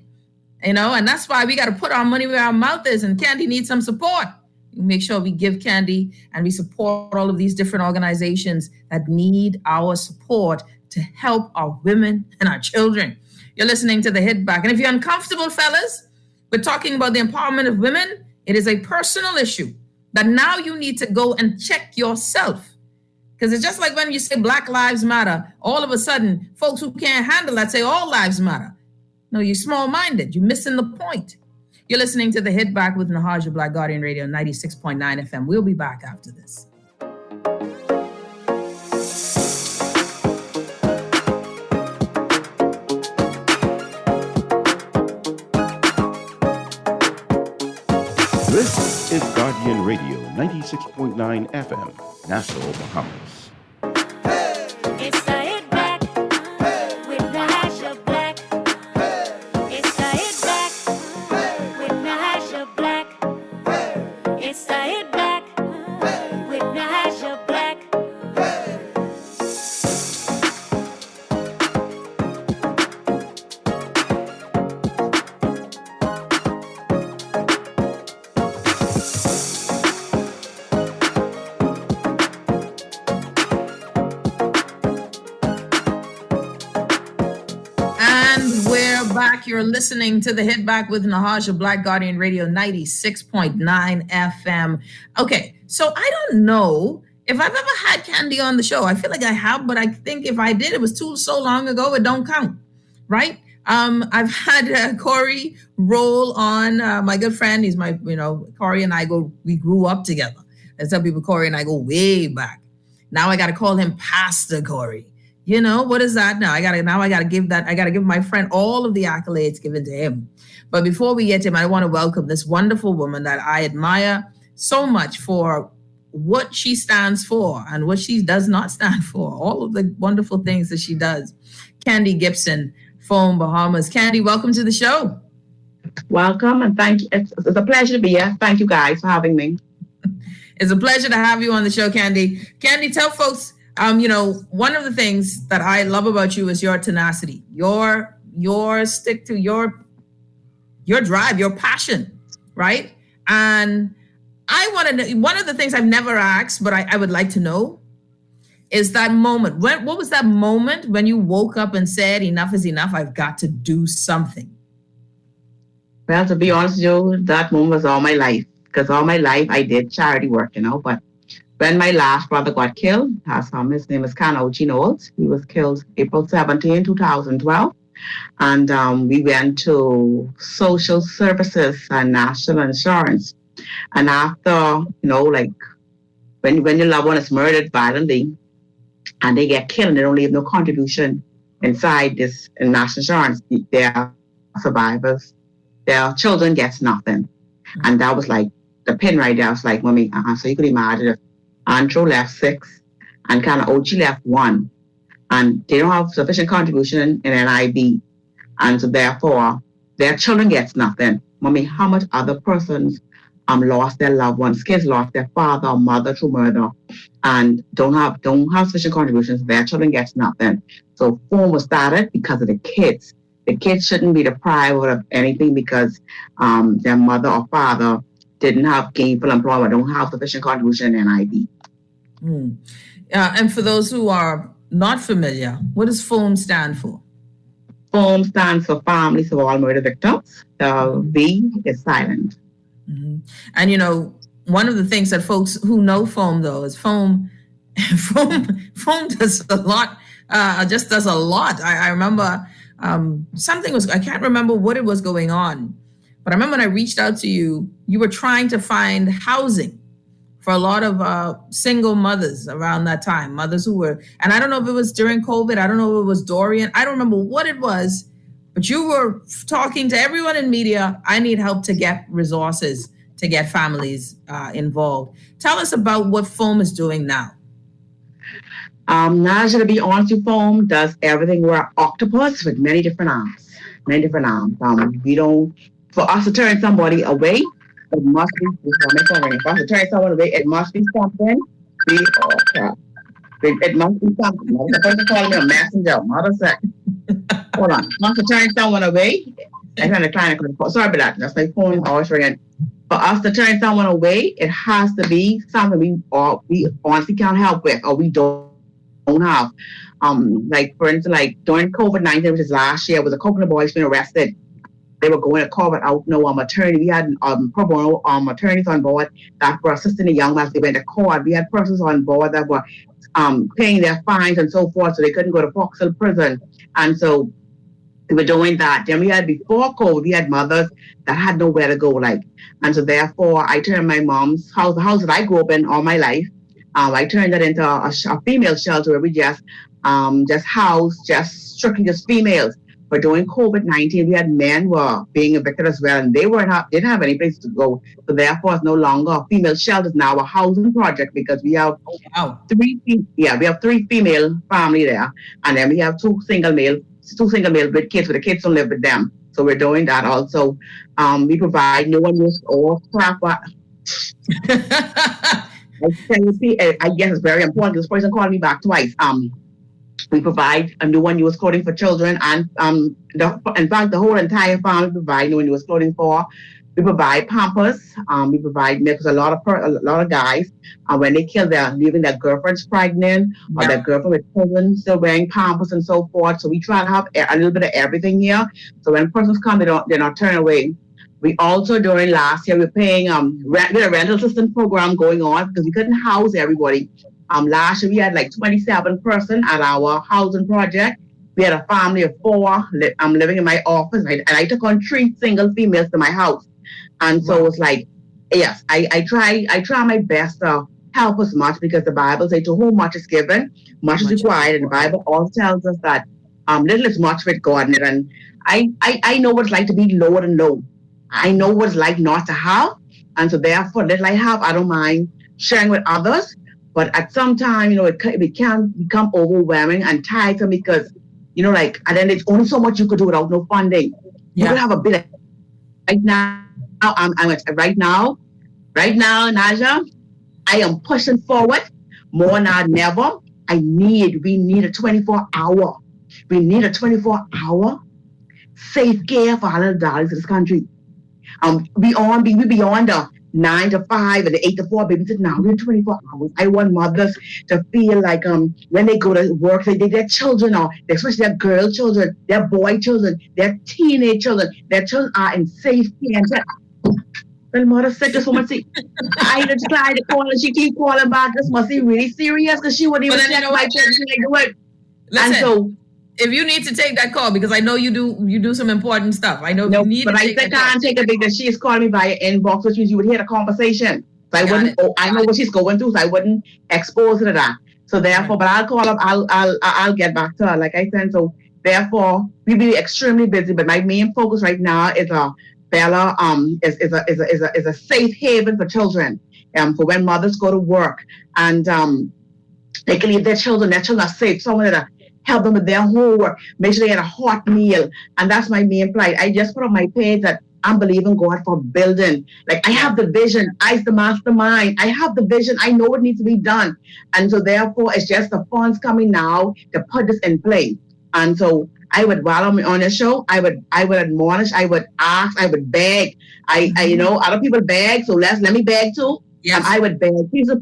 And that's why we got to put our money where our mouth is, and Candy needs some support. Make sure we give Candy and we support all of these different organizations that need our support to help our women and our children. You're listening to The Hit Back. And if you're uncomfortable, fellas, we're talking about the empowerment of women. It is a personal issue that now you need to go and check yourself. Because it's just like when you say Black Lives Matter, all of a sudden, folks who can't handle that say all lives matter. No, you're small-minded. You're missing the point. You're listening to The Hit Back with Nahaja Black, Guardian Radio 96.9 FM. We'll be back after this. This is Guardian Radio 96.9 FM, Nassau, Bahamas. It's the Hit Back with Nahaja Black. It's the Hit Back with Nahaja Black. It's the Hit Back with Nahaja Black. You're listening to The Hit Back with Nahaja Black, Guardian Radio 96.9 FM. Okay, so I don't know if I've ever had Candy on the show. I feel like I have, but I think if I did, it was so long ago, it don't count, right? I've had Corey Roll on, my good friend. He's my, Corey and we grew up together. I tell people Corey and I go way back. Now I got to call him Pastor Corey. What is that now? I gotta give my friend all of the accolades given to him. But before we get to him, I want to welcome this wonderful woman that I admire so much for what she stands for and what she does not stand for, all of the wonderful things that she does. Candy Gibson, Foam Bahamas. Candy, welcome to the show. Welcome, and thank you. It's a pleasure to be here. Thank you guys for having me. It's a pleasure to have you on the show, Candy. Candy, tell folks, one of the things that I love about you is your tenacity, your stick to your drive, your passion, right? And I want to know, one of the things I've never asked, but I would like to know, is that moment. What was that moment when you woke up and said, enough is enough, I've got to do something? Well, to be honest with you, that moment was all my life, because all my life I did charity work, But when my last brother got killed, his name is Nahaja Knowles. He was killed April 17, 2012. And we went to social services and national insurance. And after, when your loved one is murdered violently and they get killed and they don't leave no contribution inside this in national insurance, they are survivors. Their children gets nothing. Mm-hmm. And that was like the pin right there. I was like, Mommy, so you could imagine if Andrew left 6 and Nahaja left 1. And they don't have sufficient contribution in NIB. And so therefore, their children gets nothing. Mommy, how much other persons lost their loved ones, kids lost their father or mother through murder and don't have sufficient contributions, their children gets nothing. So FOAM was started because of the kids. The kids shouldn't be deprived of anything because their mother or father didn't have gainful employment, don't have sufficient contribution in NIB. And for those who are not familiar, what does FOAM stand for? FOAM stands for Families of All Murder Victims. The V is silent. Mm-hmm. And one of the things that folks who know FOAM though is FOAM does a lot, just does a lot. I remember I can't remember what it was going on, but I remember when I reached out to you, you were trying to find housing for a lot of single mothers around that time, mothers who were, and I don't know if it was during COVID, I don't know if it was Dorian, I don't remember what it was, but you were talking to everyone in media, I need help to get resources, to get families involved. Tell us about what FOAM is doing now. Nahaja, to be honest with you, FOAM does everything. We're an octopus with many different arms. For us to turn somebody away, it must be, for us to turn someone away, it must be something. It must be something. The person calling me a messenger, mother said. Hold on. Once to turn someone away, sorry about that. That's my phone always ringing. For us to turn someone away, it has to be something we honestly can't help with, or we don't have. For instance, during COVID-19, which is last year, was a couple of boys being arrested. They were going to court without no attorney. We had pro bono attorneys on board that were assisting the young men. They went to court. We had persons on board that were paying their fines and so forth, so they couldn't go to Fox Hill prison. And so they were doing that. Then we had, before COVID, we had mothers that had nowhere to go. And so therefore, I turned my mom's house, the house that I grew up in all my life, I turned that into a female shelter where we just house strictly just females. But during COVID-19, we had men were being evicted as well, and they didn't have any place to go. So therefore, it's no longer a female shelter, it's now a housing project because we have we have 3 female family there, and then we have 2 single male with kids, but the kids don't live with them. So we're doing that also. We provide no unused or crap. I guess it's very important. This person called me back twice. We provide a new unused clothing for children, and in fact, the whole entire family provide new unused clothing for. We provide Pampers. We provide milk, because a lot of guys, when they kill, they're leaving their girlfriends pregnant, or their girlfriend with children still wearing Pampers and so forth. So we try to have a little bit of everything here. So when persons come, they're not turned away. We also, during last year, we're paying we had a rental assistance program going on because we couldn't house everybody. Last year we had 27 person at our housing project. We had a family of 4 living in my office, and I took on 3 single females to my house. And so it's yes, I try my best to help as much, because the Bible says, to whom much is given, much is required. And the Bible also tells us that little is much with God. And I know what it's like to be lower than low. I know what it's like not to have. And so therefore, little I have, I don't mind sharing with others. But at some time, it can become overwhelming and tiresome because, and then there's only so much you could do without no funding. You could have a bit right now. Right now, Naja, I am pushing forward more now than ever. We need a 24-hour. We need a 24-hour safe care for our little darlings in this country. We beyond the 9 to 5 and the 8 to 4 babysit now. We're 24 hours. I want mothers to feel like when they go to work, their children, or especially their girl children, their boy children, their teenage children, their children are in safe care. Well, mother said this woman, I declined to call and she keep calling back. This must be really serious because she wouldn't even check my children. Listen, and so, if you need to take that call, because I know you do some important stuff. I know you need to take that call. I can't take it because she's calling me via inbox, which means you would hear the conversation. So I know what she's going through, so I wouldn't expose her to that. So therefore, but I'll call up, I'll get back to her, like I said. So therefore, we'll be extremely busy, but my main focus right now is Bella is a safe haven for children, for when mothers go to work and they can leave their children are safe. Someone that'll help them with their homework, make sure they get a hot meal, and that's my main plight. I just put on my page that I'm believing God for building. Like I have the vision, I's the mastermind. I have the vision. I know what needs to be done, and so therefore it's just the funds coming now to put this in play. And so I would, while I'm on the show, I would admonish, I would ask, I would beg. Other people beg, so let me beg too. Yes. I would beg.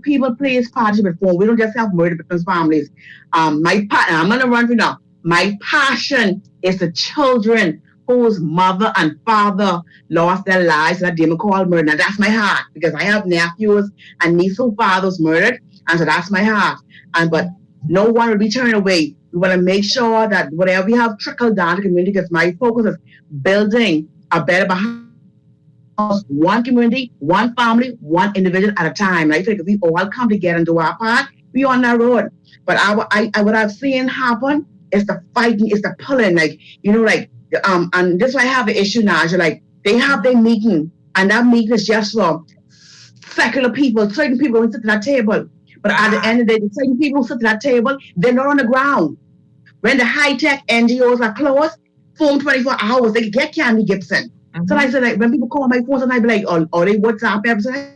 People please participate. We don't just have murder victims' families. I'm going to run through now. My passion is the children whose mother and father lost their lives in a demon called murder. Now that's my heart because I have nephews and nieces whose fathers murdered, and so that's my heart. But no one will be turned away. We want to make sure that whatever we have trickle down to the community, because my focus is building a better house, one community, one family, one individual at a time. I think if we all come together and do our part, we on that road. But what I've seen happen is the fighting, is the pulling, and this is why I have an issue now. Like they have their meeting, and that meeting is just for secular people, certain people who sit at that table. But at the end of the day, the same people who sit at that table, they're not on the ground. When the high-tech NGOs are closed, phone 24 hours, they get Candy Gibson. Mm-hmm. So I said, when people call my phone, and I be like, oh, they WhatsApp everything.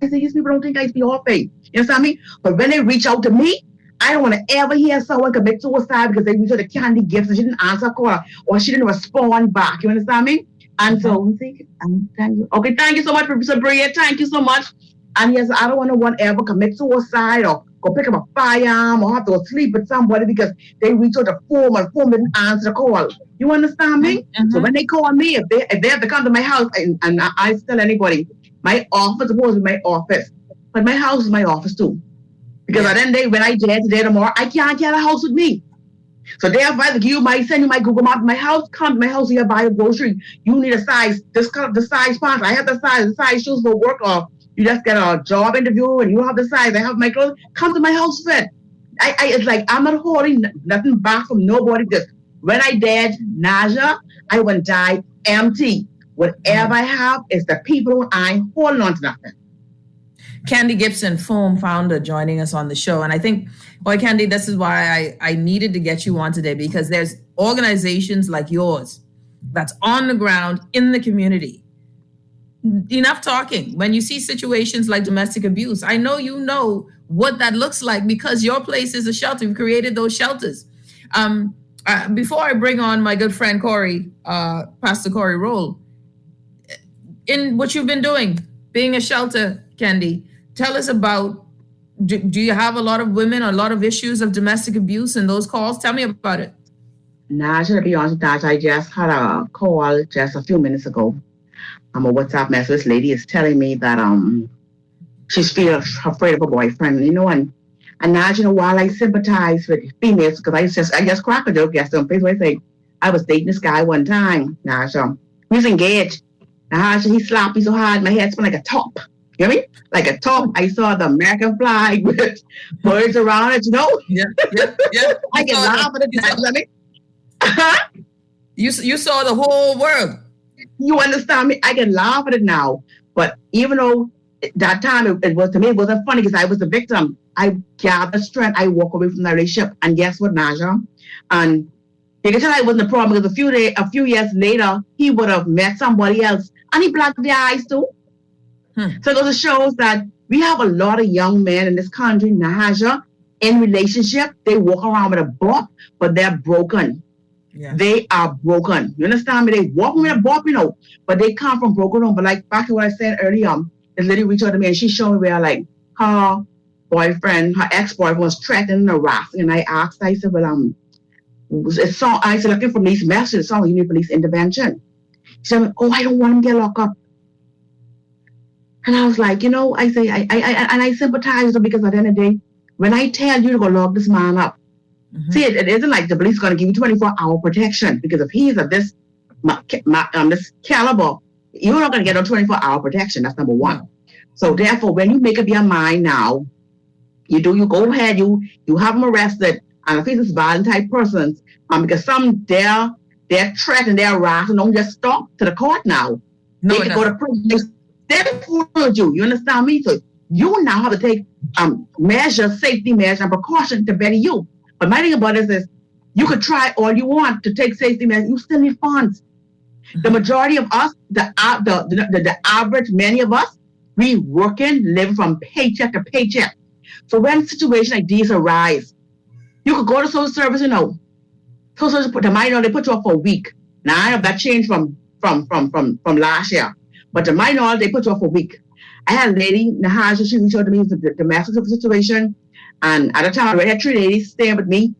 I say, these people don't think I be off pay. You understand me? But when they reach out to me, I don't want to ever hear someone commit suicide because they reached out to Candy Gibson. She didn't answer a call or she didn't respond back. You understand me? And so, thank you. Okay, thank you so much, Professor Bria. Thank you so much. And yes, I don't want to ever commit suicide or go pick up a firearm or have to sleep with somebody because they reach out to phone and phone didn't answer the call. You understand me? Mm-hmm. So when they call me, if they have to come to my house, and I tell anybody, my office is supposed to be my office, but my house is my office too. Because at the end of the day, when I dare today tomorrow, I can't get a house with me. So therefore, I send you my Google map to my house, come to my house here, buy a grocery. You need a size, the size part. I have the size shoes for work, or you just get a job interview and you don't have the size. I have my clothes. Come to my house fit. It's like I'm not holding nothing back from nobody. Because when I died, Naja, I wouldn't die empty. Whatever I have is the people who I ain't holding on to nothing. Candy Gibson, Foam founder, joining us on the show. And I think, boy, Candy, this is why I needed to get you on today, because there's organizations like yours that's on the ground in the community. Enough talking. When you see situations like domestic abuse, I know you know what that looks like because your place is a shelter. You've created those shelters. Before I bring on my good friend Corey, Pastor Corey Roll, in what you've been doing, being a shelter, Candy, tell us about, do you have a lot of women, a lot of issues of domestic abuse and those calls? Tell me about it. Nah, to be honest with that, I just had a call just a few minutes ago. A WhatsApp message. This lady is telling me that she's feels afraid of her boyfriend, and now, while I sympathize with females, because I just crack a joke yesterday on Facebook, I say, I was dating this guy one time, Nahaja. We was engaged. Nahaja, he slapped me so hard, my head spun like a top. You know what I mean? Like a top. I saw the American flag with birds around it, Yeah. I can laugh at it. You saw the whole world. You understand me? I can laugh at it now. But even though that time it was, to me, it wasn't funny because I was the victim. I gathered strength. I walk away from that relationship. And guess what, Naja? And they can tell I wasn't a problem because a few years later, he would have met somebody else and he blacked their eyes too. So it just shows that we have a lot of young men in this country, Nahaja, in relationship. They walk around with a bop, but they're broken. Yeah. They are broken. You understand me? They walk with a bop, but they come from broken home. But like back to what I said earlier, this lady reached out to me and she showed me where like her boyfriend, her ex-boyfriend was threatening her harassing. And I asked, I said, well, I said, looking for police messages, so you need police intervention. She said, oh, I don't want him to get locked up. And I was like, I say, I sympathize with her because at the end of the day, when I tell you to go lock this man up, see, it isn't like the police are going to give you 24-hour protection because if he's of this caliber, you're not going to get no 24-hour protection. That's number one. So therefore, when you make up your mind now, you go ahead, you have them arrested, and if he's violent type persons, because some their threat and their harassment don't just stop to the court now. No, they can go to prison. They fooled you. You understand me? So you now have to take measures, safety measures, and precautions to better you. But my thing about this is, you could try all you want to take safety measures. You still need funds. The majority of us, the average, many of us, we working, living from paycheck to paycheck. So when situations like these arise, you could go to social service, social service put the minor, they put you up for a week. Now I know that changed from last year. But the minor, they put you up for a week. I had a lady, Nahaja, she reached out to me for the domestic situation. And at the time, I already had 3 ladies staying with me.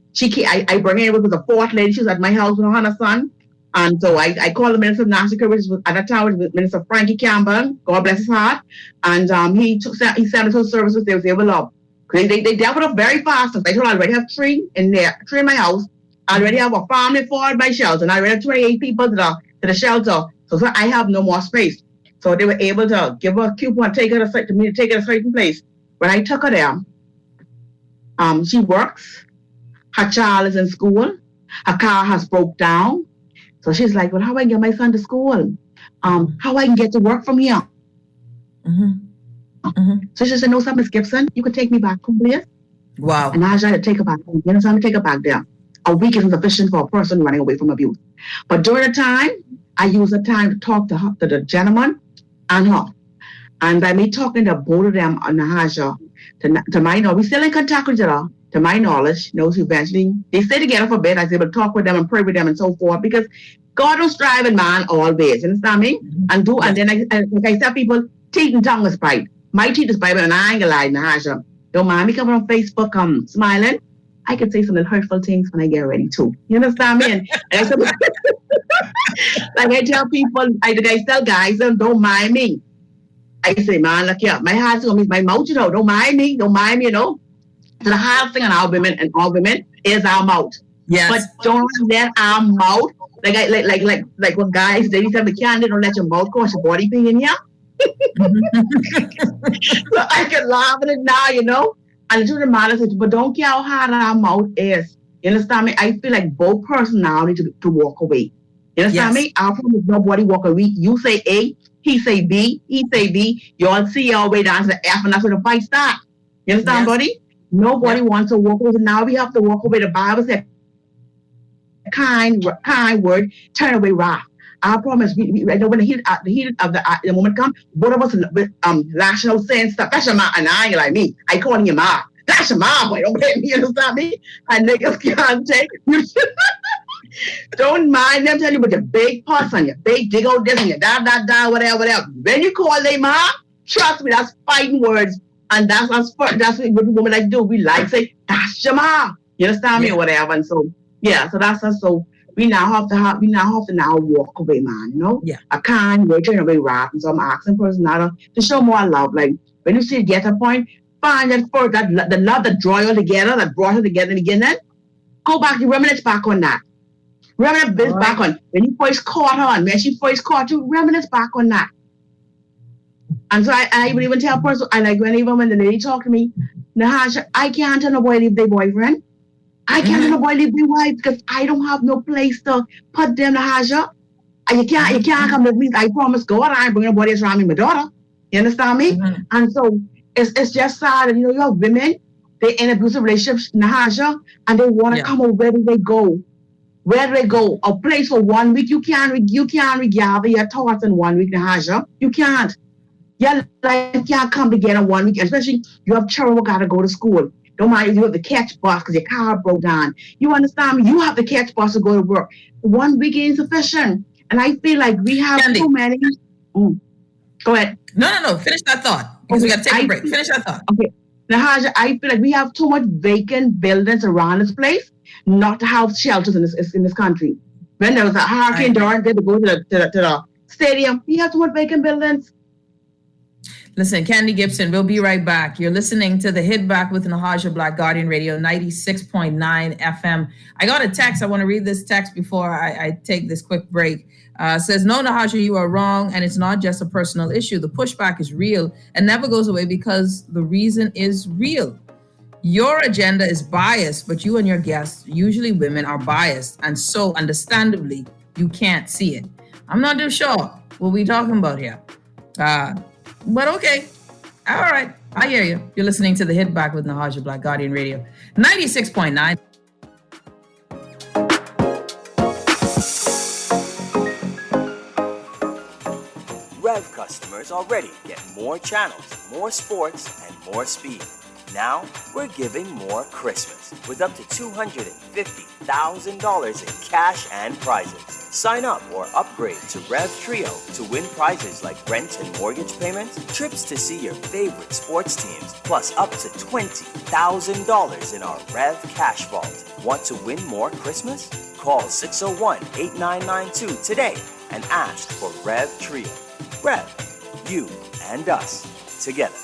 I bring her in with a 4th lady. She was at my house with her and her son. And so I called the Minister of National Security, which was at that time, was Minister Frankie Campbell, God bless his heart. And he sent us to services. They were able to, they dealt with us very fast. I told her I already have 3 in there, 3 in my house. I already have a family forward by shelter. And I already have 28 people to the shelter. So I have no more space. So they were able to give her a coupon, take her to a certain place. When I took her there, she works. Her child is in school. Her car has broke down. So she's like, well, how do I get my son to school? How I can get to work from here? So she said, no, Miss Gibson, you can take me back home, please. Wow. And I tried to take her back home. You know, so I'm going to take her back there. A week isn't sufficient for a person running away from abuse. But during the time, I use the time to talk to her, to the gentleman and her. And by me talking to both of them on Nahaja, to my knowledge, we still in contact with each other. To my knowledge, knows eventually they stay together for a bit. I was able to talk with them and pray with them and so forth because God don't strive in man always. You understand me? And then I tell people, teeth and tongue is bright. My teeth is bright, and I ain't gonna lie, Nahaja. Don't mind me coming on Facebook, smiling. I can say some little hurtful things when I get ready too. You understand me? And I said, like I tell people, I tell guys, don't mind me. I say, man, look here, my heart's gonna be my mouth, don't mind me, you know. So the hardest thing on all women is our mouth. Yes. But don't let our mouth, like what guys, they tell me, can't don't let your mouth go, your body being in here. So I can laugh at it now, you know. And the truth of the matter is, but don't care how hard our mouth is. You understand me? I feel like both persons now need to walk away. You understand me? Our problem is nobody walk away. You say A, he say B, he say B. You all see all the way down to the F, and that's where the fight starts. You understand, buddy? Nobody wants to walk away. Now we have to walk away. The Bible said, kind word, turn away wrath. Our problem is, when the heat of the moment comes, both of us lashing out saying stuff. That's your mom, and I ain't like me. I calling your mom. That's your mom, boy. Don't hit me. You understand me? And niggas can't take it. Don't mind them telling you about your big pus and your big dig out this and your da, whatever. When you call their mom, trust me, that's fighting words. And that's what women like do. We like say, that's your mom. You understand me or whatever. And so, so that's us. So we now have to walk away, man. You know? Yeah. I can't wait turn away wrath. And so I'm asking person now to show more love. Like when you see it get a point, find that for that the love that draw you together, that brought you together in the beginning, go back, you reminisce back on that. Reminisce back on when you first caught her and when she first caught you, reminisce back on that. And so I would even tell a person, when the lady talked to me, Nahaja, I can't tell nobody leave their boyfriend. I can't tell nobody leave their wife because I don't have no place to put them, Nahaja. You can't come with me. I promise God I ain't bringing nobody else around me, my daughter. You understand me? Mm-hmm. And so it's just sad. And you know, you have women, they're in abusive relationships, Nahaja, and they want to come out. Where do they go? Where do they go? A place for 1 week. You can't regather your thoughts in 1 week, Nahaja. You can't. Your life can't come together 1 week, especially you have children who gotta go to school. Don't mind if you have to catch bus because your car broke down. You understand me? You have to catch bus to go to work. 1 week ain't sufficient. And I feel like we have too many. Go ahead. No. Finish that thought. Because we got to take a break. Finish that thought. Okay. Nahaja, I feel like we have too much vacant buildings around this place not to have shelters in this country. When there was a hurricane during, they had to go to the stadium. We have too much vacant buildings. Listen, Candy Gibson, we'll be right back. You're listening to the Hit Back with Nahaja Black, Guardian Radio 96.9 FM. I got a text. I want to read this text before I take this quick break. Says, no, Nahaja, you are wrong. And it's not just a personal issue. The pushback is real and never goes away because the reason is real. Your agenda is biased, but you and your guests, usually women, are biased. And so understandably, you can't see it. I'm not too sure what we're talking about here. But okay. All right. I hear you. You're listening to the Hit Back with Nahaja Black, Guardian Radio 96.9. Rev customers already get more channels, more sports, and more speed. Now, we're giving more Christmas with up to $250,000 in cash and prizes. Sign up or upgrade to Rev Trio to win prizes like rent and mortgage payments, trips to see your favorite sports teams, plus up to $20,000 in our Rev Cash Vault. Want to win more Christmas? Call 601-8992 today and ask for Rev Trio. Rev, you and us together.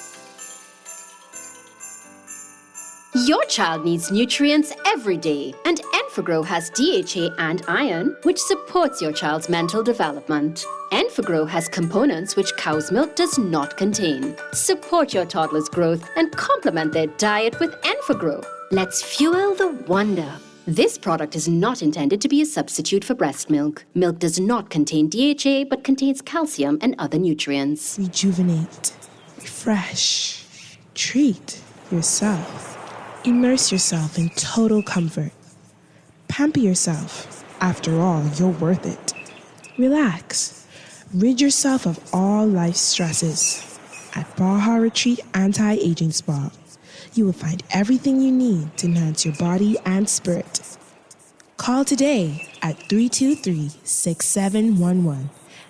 Your child needs nutrients every day, and Enfagrow has DHA and iron, which supports your child's mental development. Enfagrow has components which cow's milk does not contain. Support your toddler's growth and complement their diet with Enfagrow. Let's fuel the wonder. This product is not intended to be a substitute for breast milk. Milk does not contain DHA, but contains calcium and other nutrients. Rejuvenate, refresh, treat yourself. Immerse yourself in total comfort. Pamper yourself. After all, you're worth it. Relax. Rid yourself of all life's stresses. At Baja Retreat Anti-Aging Spa, you will find everything you need to enhance your body and spirit. Call today at 323-6711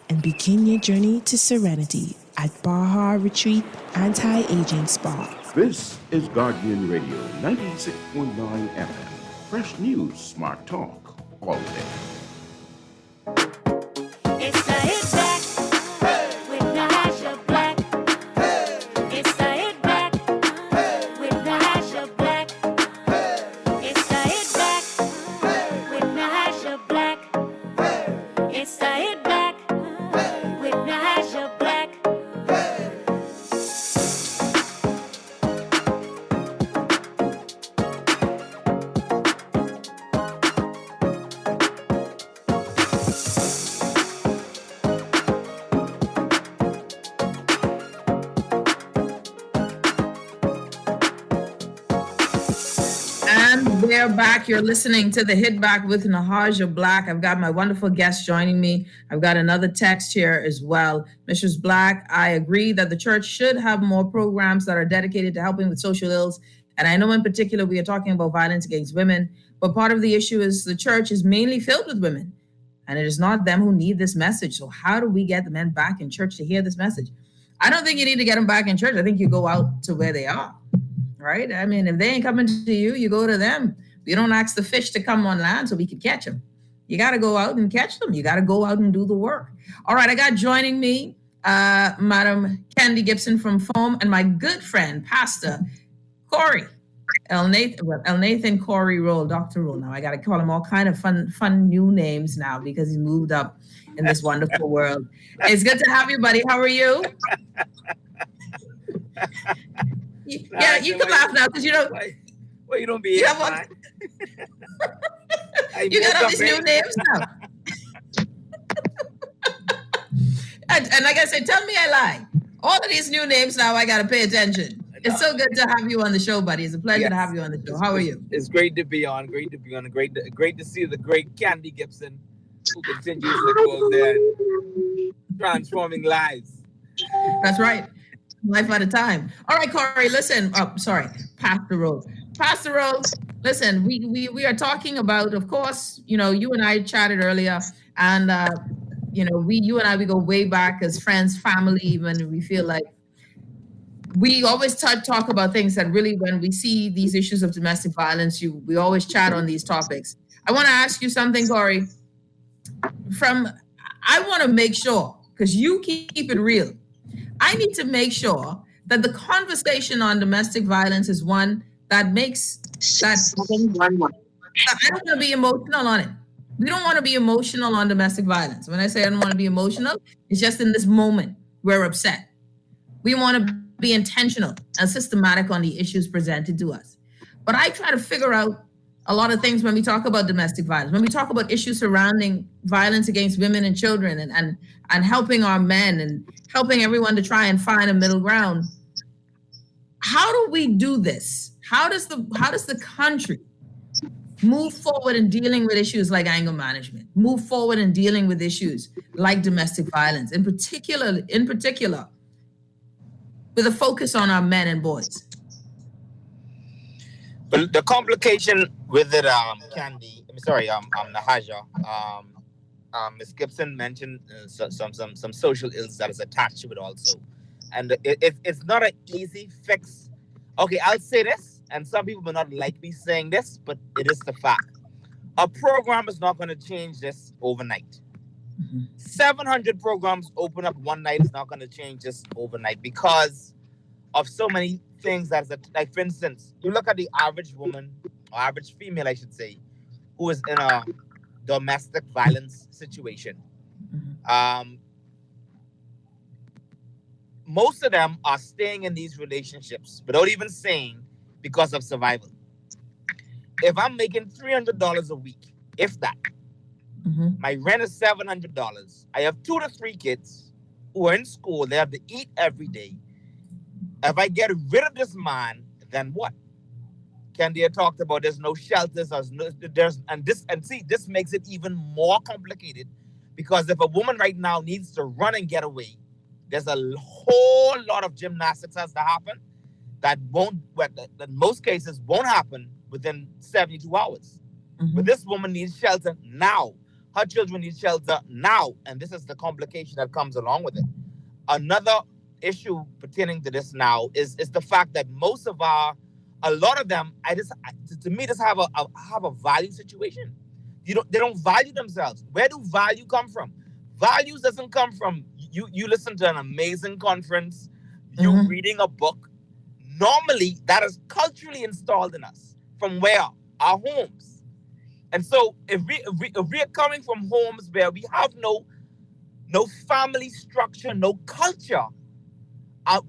and begin your journey to serenity at Baja Retreat Anti-Aging Spa. This is Guardian Radio 96.9 FM. Fresh news, smart talk, all day. It's the Hit Back with Nahaja Black. It's the Hit Back with Nahaja Black. It's the Hit Back with Nahaja Black. It's the Hit Back with Nahaja Black. We're back. You're listening to the Hit Back with Nahaja Black. I've got my wonderful guest joining me. I've got another text here as well. Mrs. Black, I agree that the church should have more programs that are dedicated to helping with social ills. And I know in particular we are talking about violence against women, but part of the issue is the church is mainly filled with women. And it is not them who need this message. So how do we get the men back in church to hear this message? I don't think you need to get them back in church. I think you go out to where they are. Right? I mean, if they ain't coming to you, you go to them. You don't ask the fish to come on land so we can catch them. You got to go out and catch them. You got to go out and do the work. All right, I got joining me, Madam Candy Gibson from FOAM and my good friend, Pastor Corey, El Nathan Corey Roll, Dr. Roll. Now I got to call him all kind of fun new names now because he's moved up in this wonderful world. It's good to have you, buddy. How are you? Yeah, you can laugh now because you don't. Well, you don't be here. You got all these new names now. and like I said, tell me I lie. All of these new names now, I got to pay attention. It's so good to have you on the show, buddy. It's a pleasure to have you on the show. How are you? It's great to be on. Great to be on. Great to see the great Candy Gibson, who continues to go there, transforming lives. That's right. Life at a time. All right, Corey, listen. Oh, sorry. Pastoral. Listen, we are talking about, of course, you and I chatted earlier, and you and I, we go way back as friends, family, even. We feel like we always talk about things that really, when we see these issues of domestic violence, we always chat on these topics. I want to ask you something, Corey. I want to make sure, because you keep it real, I need to make sure that the conversation on domestic violence is one that makes that. I don't want to be emotional on it. We don't want to be emotional on domestic violence. When I say I don't want to be emotional, it's just in this moment we're upset. We want to be intentional and systematic on the issues presented to us. But I try to figure out a lot of things when we talk about domestic violence, when we talk about issues surrounding violence against women and children, and helping our men and helping everyone to try and find a middle ground. How do we do this? How does the country move forward in dealing with issues like anger management, move forward in dealing with issues like domestic violence, in particular, with a focus on our men and boys? But the complication with it, Nahaja, Ms. Gibson mentioned some social ills that is attached to it also. And it's not an easy fix. Okay, I'll say this, and some people may not like me saying this, but it is the fact. A program is not going to change this overnight. 700 programs open up one night is not going to change this overnight because of so many things. Like, for instance, you look at the average woman, or average female, I should say, who is in a domestic violence situation. Most of them are staying in these relationships without even saying because of survival. If I'm making $300 a week, if that, my rent is $700. I have 2 to 3 kids who are in school. They have to eat every day. If I get rid of this man, then what? Candy had talked about there's no shelters, this makes it even more complicated, because if a woman right now needs to run and get away, there's a whole lot of gymnastics has to happen that in most cases won't happen within 72 hours. But this woman needs shelter now. Her children need shelter now, and this is the complication that comes along with it. Another issue pertaining to this now is the fact that a lot of them, to me, just have a value situation. They don't value themselves. Where do value come from? Values doesn't come from you listen to an amazing conference, you reading a book. Normally, that is culturally installed in us. From where? Our homes. And so if we are coming from homes where we have no family structure, no culture,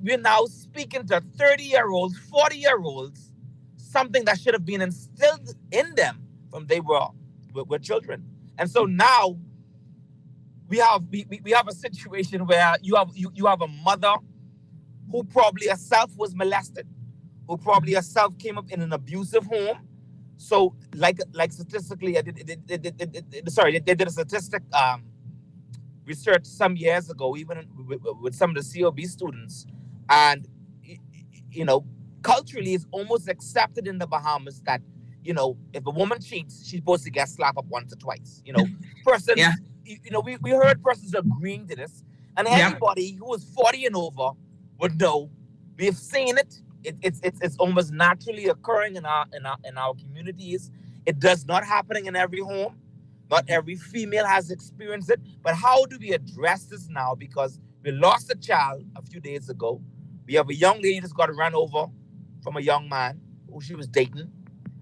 we're now speaking to 30-year-olds, 40-year-olds, something that should have been instilled in them from they were children. And so now we have a situation where you have a mother who probably herself was molested, who probably herself came up in an abusive home. So like statistically, they did a statistic research some years ago, even with some of the COB students, and culturally it's almost accepted in the Bahamas that if a woman cheats, she's supposed to get slapped up once or twice. Persons, yeah. We heard persons agreeing to this, and anybody who is 40 and over would know. We've seen it. It's almost naturally occurring in our communities. It does not happening in every home. Not every female has experienced it. But how do we address this now? Because we lost a child a few days ago. We have a young lady that's got run over from a young man who she was dating.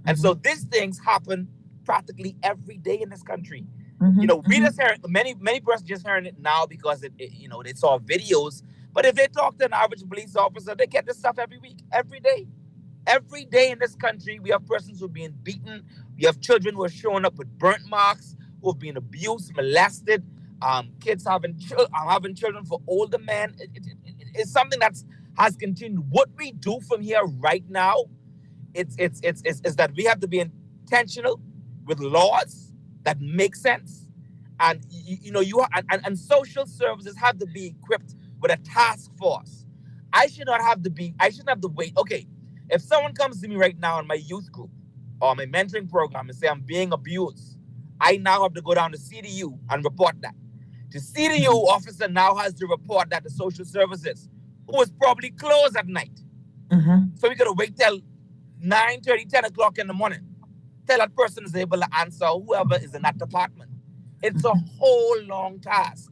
And so these things happen practically every day in this country. We just hear many persons just hearing it now because they saw videos. But if they talk to an average police officer, they get this stuff every week, every day. Every day in this country, we have persons who are being beaten. We have children who are showing up with burnt marks, who have been abused, molested. Kids having children for older men. it's something that has continued. What we do from here right now, it's that we have to be intentional with laws that make sense, and and social services have to be equipped with a task force. I shouldn't have to wait. Okay, if someone comes to me right now in my youth group or my mentoring program and say I'm being abused, I now have to go down to CDU and report that. The CDU officer now has to report that to social services, who is probably closed at night. So we got to wait till 9:30, 10 o'clock in the morning till that person is able to answer whoever is in that department. It's a whole long task.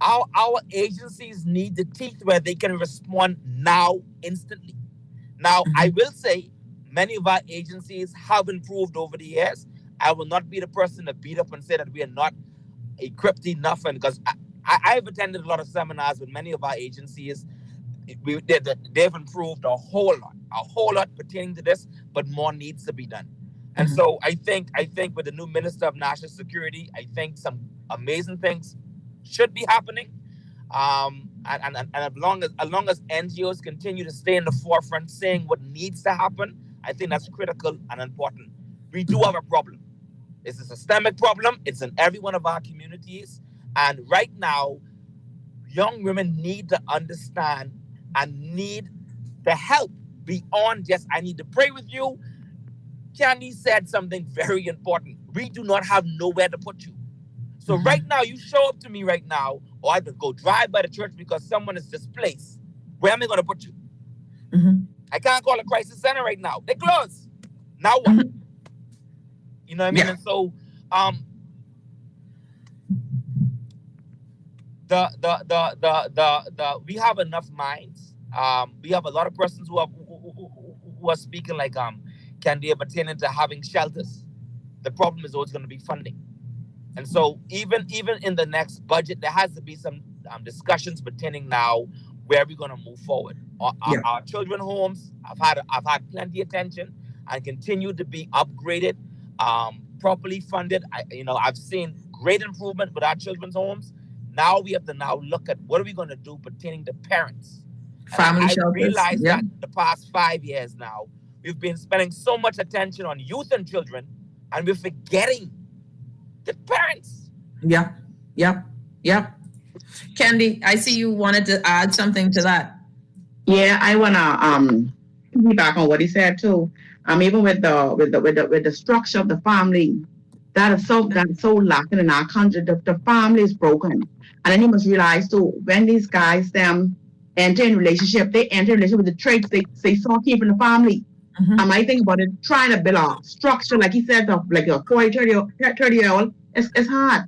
Our agencies need the teeth where they can respond now, instantly. Now, I will say many of our agencies have improved over the years. I will not be the person to beat up and say that we are not equipped enough, and because I've attended a lot of seminars with many of our agencies. They've improved a whole lot pertaining to this, but more needs to be done. And so I think with the new Minister of National Security, I think some amazing things should be happening. And as long as NGOs continue to stay in the forefront saying what needs to happen, I think that's critical and important. We do have a problem. It's a systemic problem. It's in every one of our communities. And right now, young women need to understand and need the help beyond just, I need to pray with you. Candy said something very important. We do not have nowhere to put you. So right now, you show up to me right now, or I could go drive by the church because someone is displaced. Where am I going to put you? I can't call a crisis center right now. They're closed. Now what? You know what I mean? Yeah. And so, we have enough minds. We have a lot of persons who are speaking like can they pertain to having shelters. The problem is always going to be funding. And so even in the next budget, there has to be some discussions pertaining now where we're going to move forward. Our children homes have had plenty of attention and continue to be upgraded, properly funded. I've seen great improvement with our children's homes. Now we have to look at what are we going to do pertaining to parents. Family shelters. I realized that the past 5 years now, we've been spending so much attention on youth and children, and we're forgetting the parents. Yeah. Candy, I see you wanted to add something to that. Yeah, I wanna piggyback on what he said too. Even with the structure of the family, that is so lacking in our country. The family is broken, and then you must realize too, when these guys enter in relationship, they enter in relationship with the traits they saw keep in the family. I think about it, trying to build a structure, like he said, of like a 30-year-old, it's hard.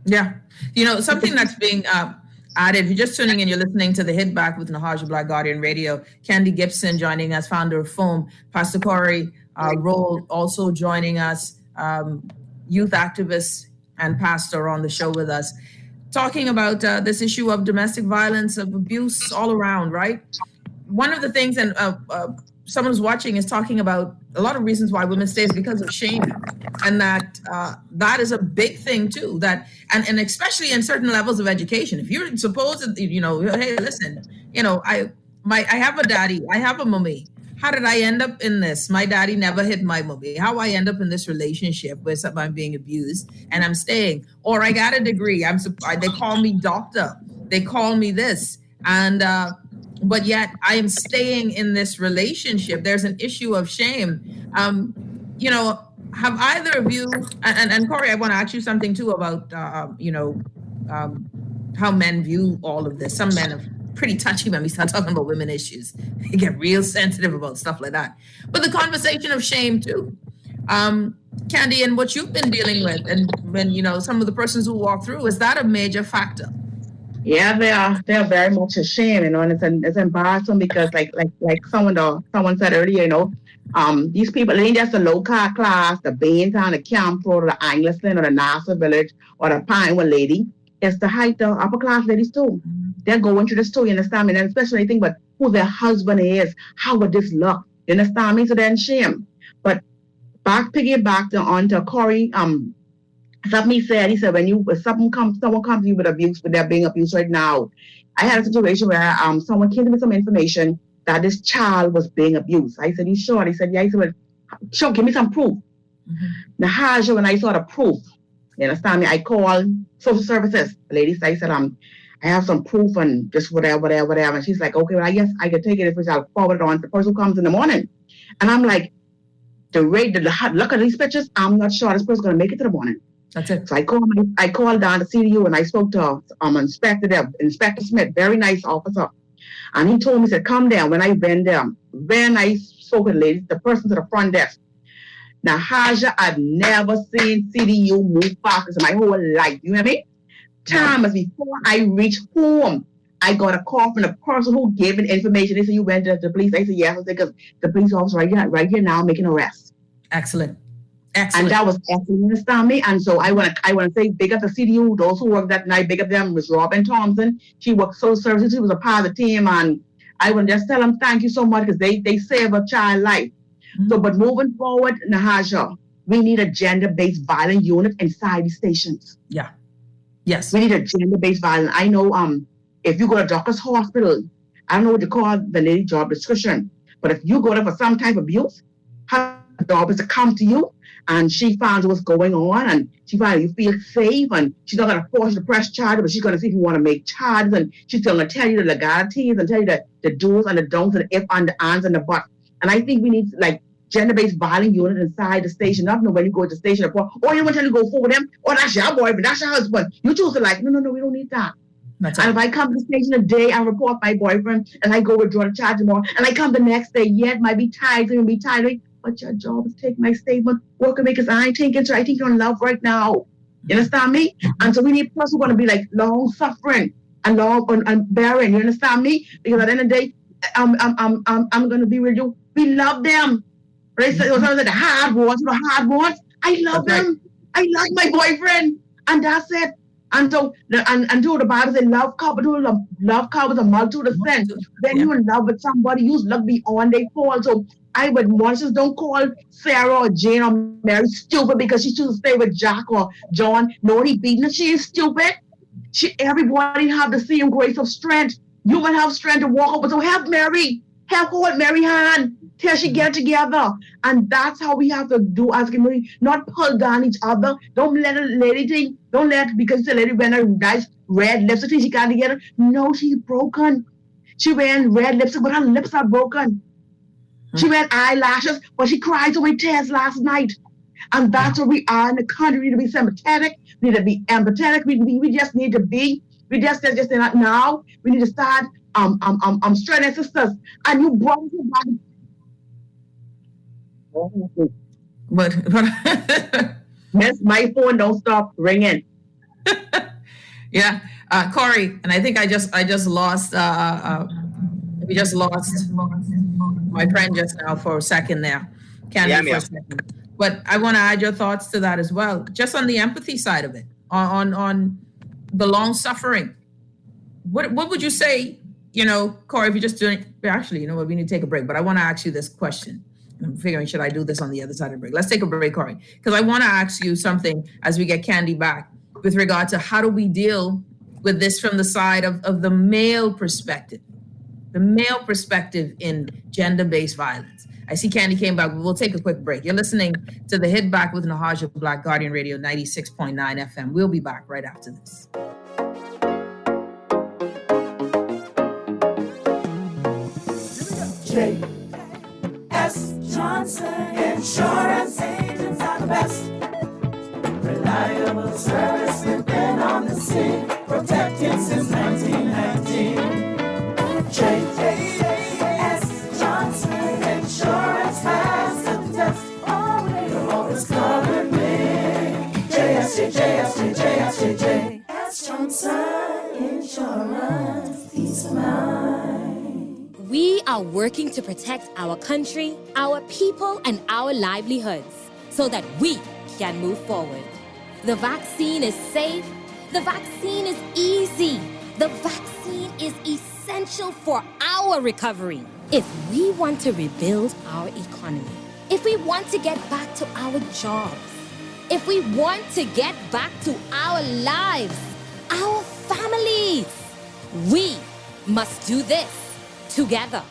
Yeah. Something that's being added, if you're just tuning in, you're listening to the Hit Back with Nahaja Black Guardian Radio. Candy Gibson joining us, founder of FOAM. Pastor Corey Roll also joining us, youth activist and pastor on the show with us, talking about this issue of domestic violence, of abuse all around, right? One of the things, and someone who's watching is talking about a lot of reasons why women stay is because of shame, and that is a big thing too. That and especially in certain levels of education, if you're supposed to, hey, listen, I have a daddy, I have a mommy. How did I end up in this? My daddy never hit my mommy. How I end up in this relationship where I'm being abused and I'm staying, or I got a degree. They call me doctor. They call me this, and. But yet I am staying in this relationship. There's an issue of shame. Have either of you, and Corey, I want to ask you something too about, how men view all of this. Some men are pretty touchy when we start talking about women issues. They get real sensitive about stuff like that. But the conversation of shame too. Candy, and what you've been dealing with, and when, some of the persons who walk through, is that a major factor? Yeah, they are very much ashamed, and it's embarrassing because like someone said earlier, these people ain't just the low-car class, the Baintown, the Camp Road, or the Angleton, or the Nassau Village, or the Pinewood lady. It's the upper class ladies too. They're going through this too, you understand me? And especially when they think about who their husband is, how would this look? You understand me? So they're in shame. But piggyback on to Corey Something he said, when someone comes to you with abuse, when they're being abused right now. I had a situation where someone came to me with some information that this child was being abused. I said, you sure? He said, yeah. He said, well, sure, give me some proof. Nahaja, when I saw the proof, you understand me? I called social services. The lady said, I said, I have some proof and just whatever. And she's like, okay, well, I guess I can take it if I'll forward it on to the person who comes in the morning. And I'm like, the look at these pictures, I'm not sure this person's going to make it to the morning. That's it. So I called down to CDU and I spoke to Inspector Smith, very nice officer. And he told me, he said, come down. When I went there, when I spoke with the lady, the person to the front desk. Nahaja, I've never seen CDU move fast in my whole life. You hear me? Time is before I reached home, I got a call from the person who gave me information. They said, you went to the police. I said, yes, because the police officer right here now making arrests. Excellent. And that was excellent, understand me? And so I want to say big up the CDU, those who worked that night, big up them, Ms. Robin Thompson. She worked social services, she was a part of the team, and I want to just tell them thank you so much because they save a child life. So, but moving forward, Nahaja, we need a gender-based violence unit inside the stations. Yeah. Yes. We need a gender-based violence. I know if you go to Doctor's Hospital, I don't know what you call the lady job description, but if you go there for some type of abuse, her job is to come to you and she finds what's going on and she finds you feel safe and she's not going to force you to press charges, but she's going to see if you want to make charges and she's going to tell you the legalities and tell you the do's and the don'ts and the if and the ands and the buts. And I think we need like gender-based violence unit inside the station. Not when you go to the station, or you want to go forward them, or that's your boyfriend, that's your husband. You choose to like, no, we don't need that. And if I come to the station a day, I report my boyfriend and I go withdraw the charge tomorrow, and I come the next day, it might be tired, but your job is take my statement, work with me because I ain't thinking, so I think you're in love right now. You understand me? And so we need people who are going to be like long suffering and long and bearing. You understand me? Because at the end of the day, I'm going to be with you. We love them. Right? So the hard ones. I love them. I love my boyfriend, and that's it. And so, the Bible says, love covers a multitude of sins. When you're in love with somebody, you look beyond their fault. So I would want don't call Sarah or Jane or Mary stupid because she chooses to stay with Jack or John. No, he beaten her. She is stupid. Everybody have the same grace of strength. You might have strength to walk over. So help hold Mary hand till she get together. And that's how we have to do as a community, not pull down each other. Don't let a lady think, because the lady wearing a nice red lipstick, she got together. No, she's broken. She wearing red lipstick, but her lips are broken. She wearing eyelashes, but she cried so many tears last night. And that's what we are in the country. We need to be sympathetic. We need to be empathetic. We just need to be. We just not now. We need to start strengthening sisters. And you brought it back. But Miss, my phone don't stop ringing. Yeah, Corey, and I think I just lost. We just lost my friend just now for a second there. Candy for a second. But I want to add your thoughts to that as well, just on the empathy side of it, on the long suffering. What would you say, Corey, if you're just doing, actually, you know what, we need to take a break, but I want to ask you this question. I'm figuring, should I do this on the other side of the break? Let's take a break, Corey, because I want to ask you something as we get Candy back with regard to how do we deal with this from the side of the male perspective in gender-based violence. I see Candy came back. We'll take a quick break. You're listening to The Hit Back with Nahaja Black, Guardian Radio 96.9 FM. We'll be back right after this. J.S. Johnson Insurance agents are the best. Reliable service, we've been on the scene, protecting since 1919. J.S. Johnson Insurance has the test. You'll always cover me. J.S. Johnson Insurance, peace of mind. We are working to protect our country, our people, and our livelihoods so that we can move forward. The vaccine is safe. The vaccine is easy. The vaccine is essential for our recovery. If we want to rebuild our economy, if we want to get back to our jobs, if we want to get back to our lives, our families, we must do this together.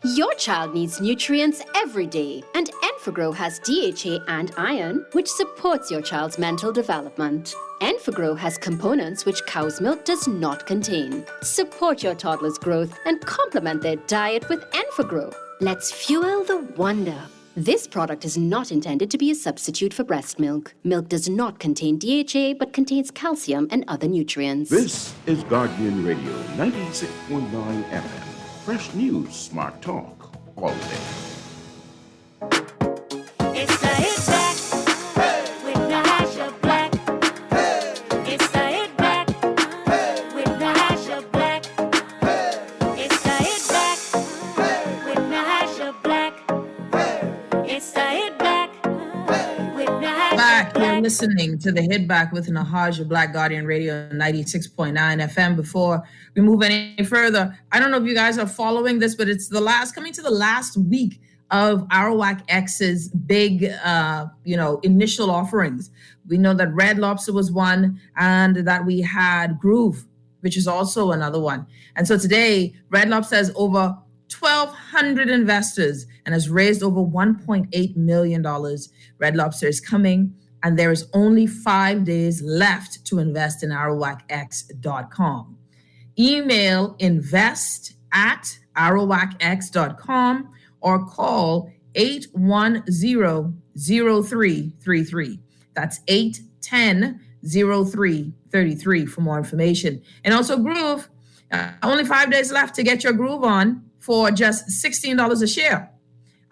Your child needs nutrients every day, and Enfagrow has DHA and iron, which supports your child's mental development. Enfagrow has components which cow's milk does not contain. Support your toddler's growth and complement their diet with Enfagrow. Let's fuel the wonder. This product is not intended to be a substitute for breast milk. Milk does not contain DHA, but contains calcium and other nutrients. This is Guardian Radio 96.9 FM. Fresh news, smart talk, all day. It's the Hit Back with Nahaja Black. It's the Hit Back with Nahaja Black. It's the Hit Back with Nahaja Black. It's the Hit Back with Nahaja Back, Black. you're listening to the Hit Back with Nahaja Black, Guardian Radio 96.9 FM. Before we move any further, I don't know if you guys are following this, but it's coming to the last week of Arawak X's big, initial offerings. We know that Red Lobster was one, and that we had Groove, which is also another one. And so today, Red Lobster has over 1,200 investors and has raised over $1.8 million. Red Lobster is coming, and there is only 5 days left to invest in arawakx.com. Email invest@arawakx.com or call 810-0333. That's 810-0333 for more information. And also Groove, only 5 days left to get your Groove on for just $16 a share.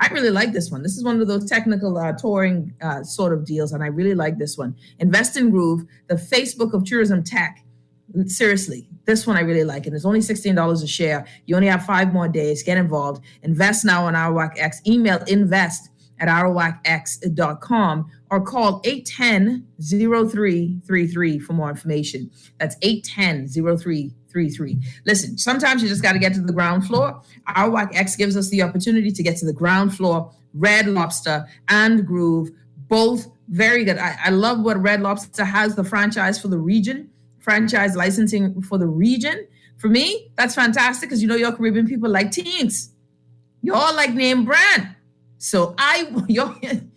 I really like this one. This is one of those technical touring sort of deals, and I really like this one. Invest in Groove, the Facebook of tourism tech. Seriously, this one I really like, and it's only $16 a share. You only have 5 more days. Get involved. Invest now on Arawak X. Email invest@arawakx.com or call 810-0333 for more information. That's 810-0333. Listen, sometimes you just got to get to the ground floor. Arawak X gives us the opportunity to get to the ground floor. Red Lobster and Groove, both very good. I love what Red Lobster has, the franchise for the region. Franchise licensing for the region. For me, that's fantastic because your Caribbean people like things. Y'all like name brand. So y'all can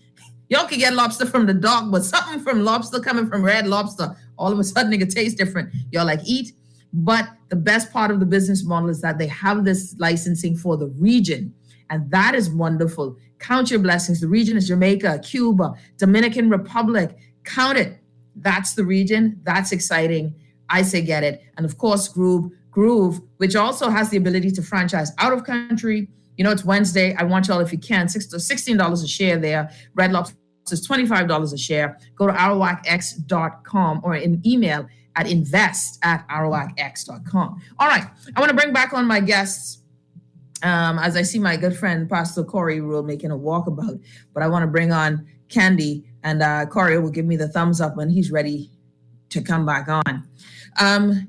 get lobster from the dock, but something from lobster coming from Red Lobster, all of a sudden it could taste different. Y'all like eat. But the best part of the business model is that they have this licensing for the region. And that is wonderful. Count your blessings. The region is Jamaica, Cuba, Dominican Republic. Count it. That's the region. That's exciting. I say get it. And of course, Groove, which also has the ability to franchise out of country. It's Wednesday. I want y'all, if you can, $16 a share there. Red Lobster is $25 a share. Go to arawakx.com or an email at invest@arawakx.com. All right. I want to bring back on my guests as I see my good friend, Pastor Corey Rule, making a walkabout. But I want to bring on Candy, and Corey will give me the thumbs up when he's ready to come back on.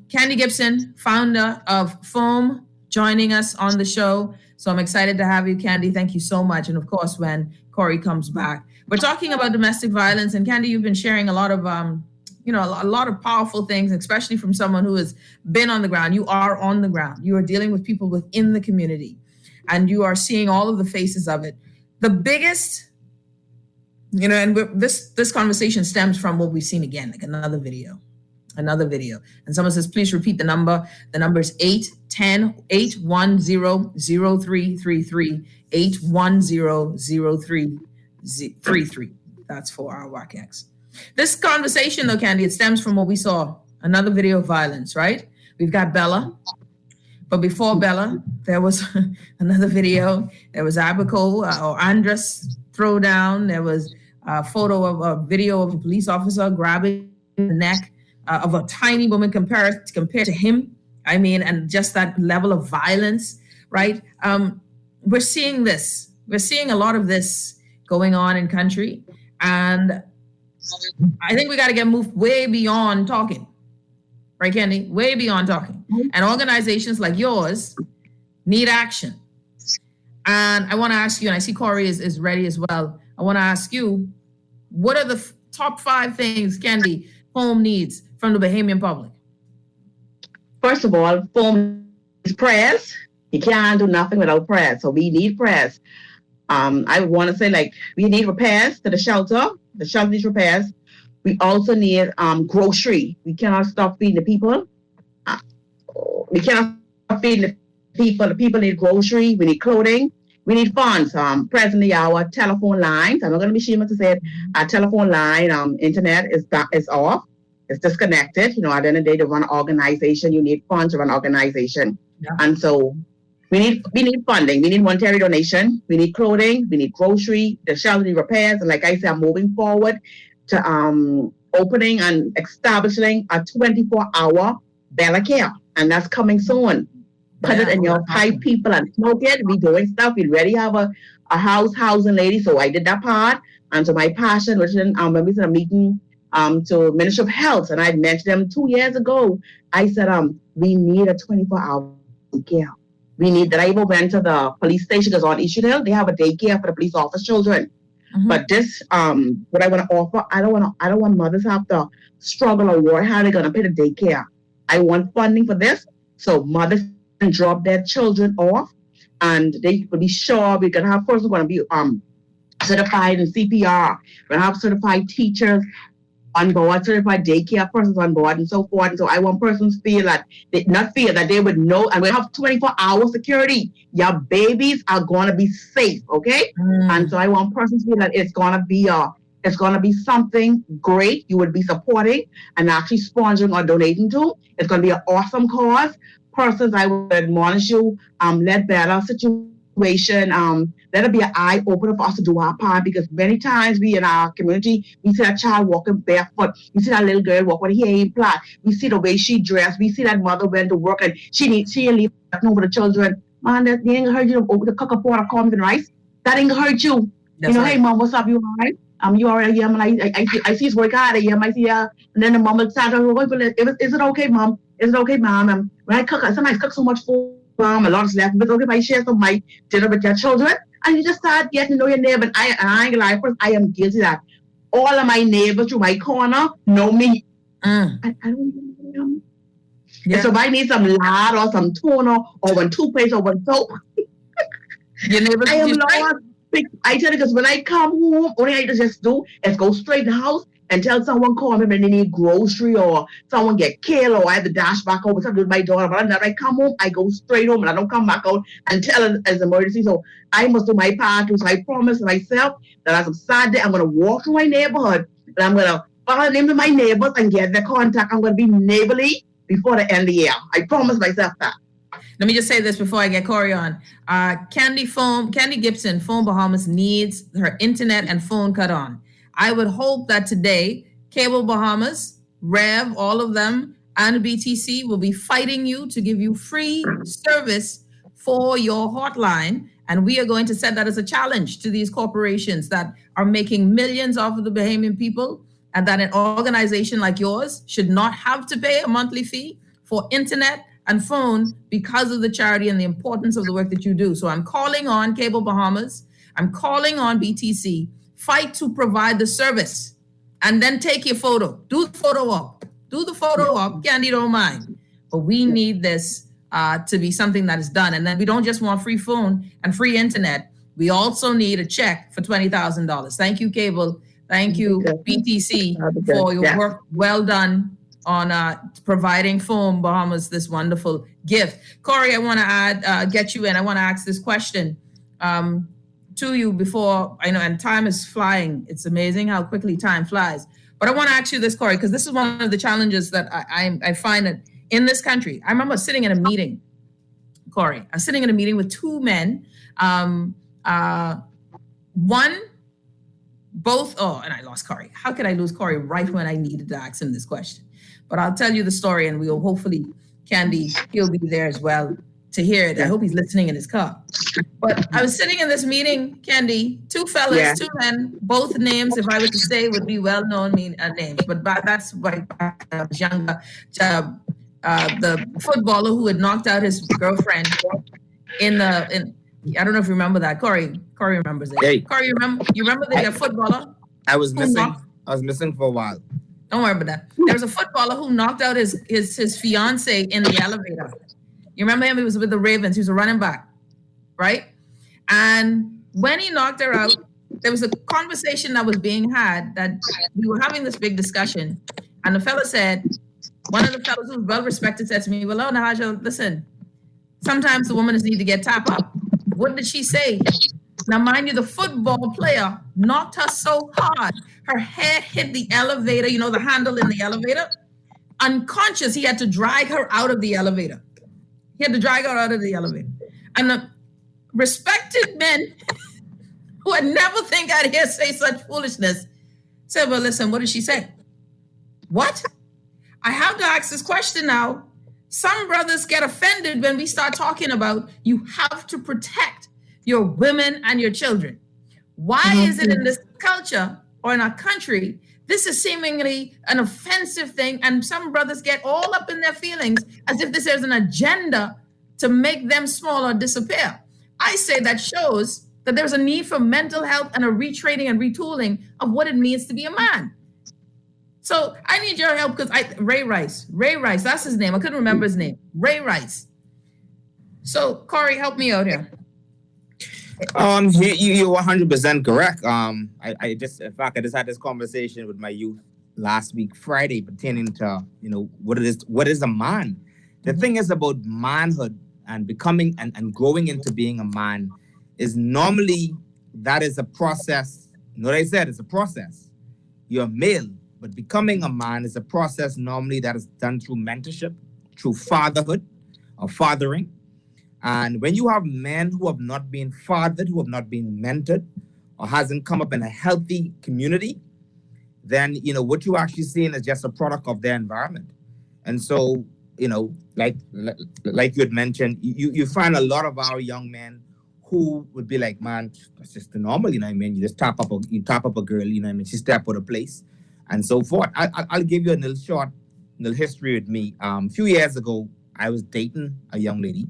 Candy Gibson, founder of Foam, joining us on the show. So I'm excited to have you, Candy. Thank you so much. And of course, when Corey comes back, we're talking about domestic violence. And Candy, you've been sharing a lot of, a lot of powerful things, especially from someone who has been on the ground. You are on the ground. You are dealing with people within the community, and you are seeing all of the faces of it. The biggest, this conversation stems from what we've seen again, like another video. And someone says, please repeat the number. The number is 810-0333, 810-0333. That's for Arawak X. This conversation, though, Candy, it stems from what we saw, another video of violence, right? We've got Bella. But before Bella, there was another video. There was Abaco or Andres throwdown. There was a video of a police officer grabbing the neck of a tiny woman compared to him. I mean, and just that level of violence, right? We're seeing this. We're seeing a lot of this going on in country. And I think we got to get moved way beyond talking. Right, Candy? Way beyond talking. And organizations like yours need action. And I want to ask you, and I see Corey is ready as well. I want to ask you, what are the top 5 things, Candy, home needs from the Bahamian public? First of all, home is prayers. You can't do nothing without prayers. So we need prayers. I want to say, like, we need repairs to the shelter. The shelter needs repairs. We also need grocery. We cannot stop feeding the people. We cannot stop feeding the people. The people need grocery. We need clothing. We need funds. Presently, our telephone lines, I'm not going to be ashamed to say it, our telephone line, internet is off. It's disconnected. You know, at the end of the day, to run an organization, you need funds to run an organization. Yeah. And so we need funding. We need monetary donation. We need clothing. We need grocery. The shelter need repairs. And like I said, I'm moving forward to opening and establishing a 24-hour Bella Care. And that's coming soon. Put it in your pipe, people, and smoke it. We doing stuff. We already have a housing lady. So I did that part. And so my passion, which is when we did a meeting to Ministry of Health, and I mentioned them 2 years ago. I said, we need a 24-hour care. We need that. I even went to the police station because on Issue Hill, they have a daycare for the police officer children. Mm-hmm. But this, what I want to offer, I don't want mothers to have to struggle or worry how they're going to pay the daycare. I want funding for this, so mothers can drop their children off, and they will be sure we're going to have, first we're going to be certified in CPR. We're going to have certified teachers on board, certified daycare persons on board, and so forth. And so I want persons to feel that they would know, and we have 24-hour security. Your babies are going to be safe, okay? And so I want persons to feel that it's going to be something great you would be supporting and actually sponsoring or donating to. It's going to be an awesome cause. Persons, I would admonish you, let better situation, let it be an eye opener for us to do our part, because many times we in our community, we see that child walking barefoot, we see that little girl walk with a hearing implant, we see the way she dressed, we see that mother went to work and she ain't leave nothing over the children. Man, that they ain't hurt you to cook a pot of corn and rice. That ain't hurt you. That's right. Hey mom, what's up? You all right? You all right? Yeah, I see it's work hard. Yeah, I see and then the mom will start, is it okay, mom? Is it okay, mom? When I cook, sometimes cook so much food, mom, a lot is left. But okay if I share some of my dinner with your children? And you just start getting to know your neighbor. And I ain't gonna lie, first, I am guilty of that. All of my neighbors through my corner know me. I don't know them. Yeah. So if I need some lard or some toner or one toothpaste or one soap, your neighbors I am lost. I tell you, because when I come home, only I just do is go straight to the house and tell someone call me when they need grocery or someone get killed or I have to dash back home something with my daughter. But when I come home, I go straight home and I don't come back out and tell it as an emergency. So I must do my part. So I promise myself that as I'm Saturday, I'm going to walk through my neighborhood and I'm going to follow the name of my neighbors and get their contact. I'm going to be neighborly before the end of the year. I promise myself that. Let me just say this before I get Corey on. Candy Gibson, Phone Bahamas, needs her internet and phone cut on. I would hope that today, Cable Bahamas, Rev, all of them, and BTC will be fighting you to give you free service for your hotline. And we are going to set that as a challenge to these corporations that are making millions off of the Bahamian people, and that an organization like yours should not have to pay a monthly fee for internet and phone because of the charity and the importance of the work that you do. So I'm calling on Cable Bahamas. I'm calling on BTC. Fight to provide the service and then take your photo. Do the photo op. Candy don't mind. But we need this to be something that is done. And then we don't just want free phone and free internet. We also need a check for $20,000. Thank you, Cable. Thank you, BTC, for your work well done on providing Phone Bahamas this wonderful gift. Corey, I want to get you in. I want to ask this question to you before, I know, and time is flying. It's amazing how quickly time flies. But I want to ask you this, Corey, because this is one of the challenges that I find that in this country. I remember sitting in a meeting, Corey. I was sitting in a meeting with two men. And I lost Corey. How could I lose Corey right when I needed to ask him this question? But I'll tell you the story, and we'll hopefully, Candy, he'll be there as well to hear it. I hope he's listening in his car. But I was sitting in this meeting, Candy, two fellas, two men, both names, if I were to say, would be well-known names. But that's why I was younger. The footballer who had knocked out his girlfriend in I don't know if you remember that. Corey remembers it. Hey. Corey, you remember the footballer? I was missing. I was missing for a while. Don't worry about that. There was a footballer who knocked out his fiance in the elevator. You remember him? He was with the Ravens. He was a running back, right? And when he knocked her out, there was a conversation that was being had that we were having this big discussion. And the fella said, one of the fellows who was well respected said to me, well, oh, Nahaja, listen, sometimes the woman need to get tapped up. What did she say? Now, mind you, the football player knocked her so hard, her head hit the elevator, you know, the handle in the elevator. Unconscious, he had to drag her out of the elevator. He had to drag her out of the elevator. And the respected men who would never think I'd hear say such foolishness said, well, listen, what did she say? What? I have to ask this question now. Some brothers get offended when we start talking about you have to protect your women and your children. Why is it in this culture or in our country, this is seemingly an offensive thing, and some brothers get all up in their feelings as if this is an agenda to make them small or disappear. I say that shows that there's a need for mental health and a retraining and retooling of what it means to be a man. So I need your help because Ray Rice, that's his name. I couldn't remember his name. Ray Rice. So Corey, help me out here. You're 100% correct. I just had this conversation with my youth last week, Friday, pertaining to, what is a man. The thing is about manhood and becoming and growing into being a man is normally that is a process. You know what I said? It's a process. You're male, but becoming a man is a process normally that is done through mentorship, through fatherhood or fathering. And when you have men who have not been fathered, who have not been mentored, or hasn't come up in a healthy community, then, what you're actually seeing is just a product of their environment. And so, like you had mentioned, you find a lot of our young men who would be like, man, that's just the normal, You just tap up a girl, she step out of place and so forth. I'll give you a little history with me. A few years ago, I was dating a young lady.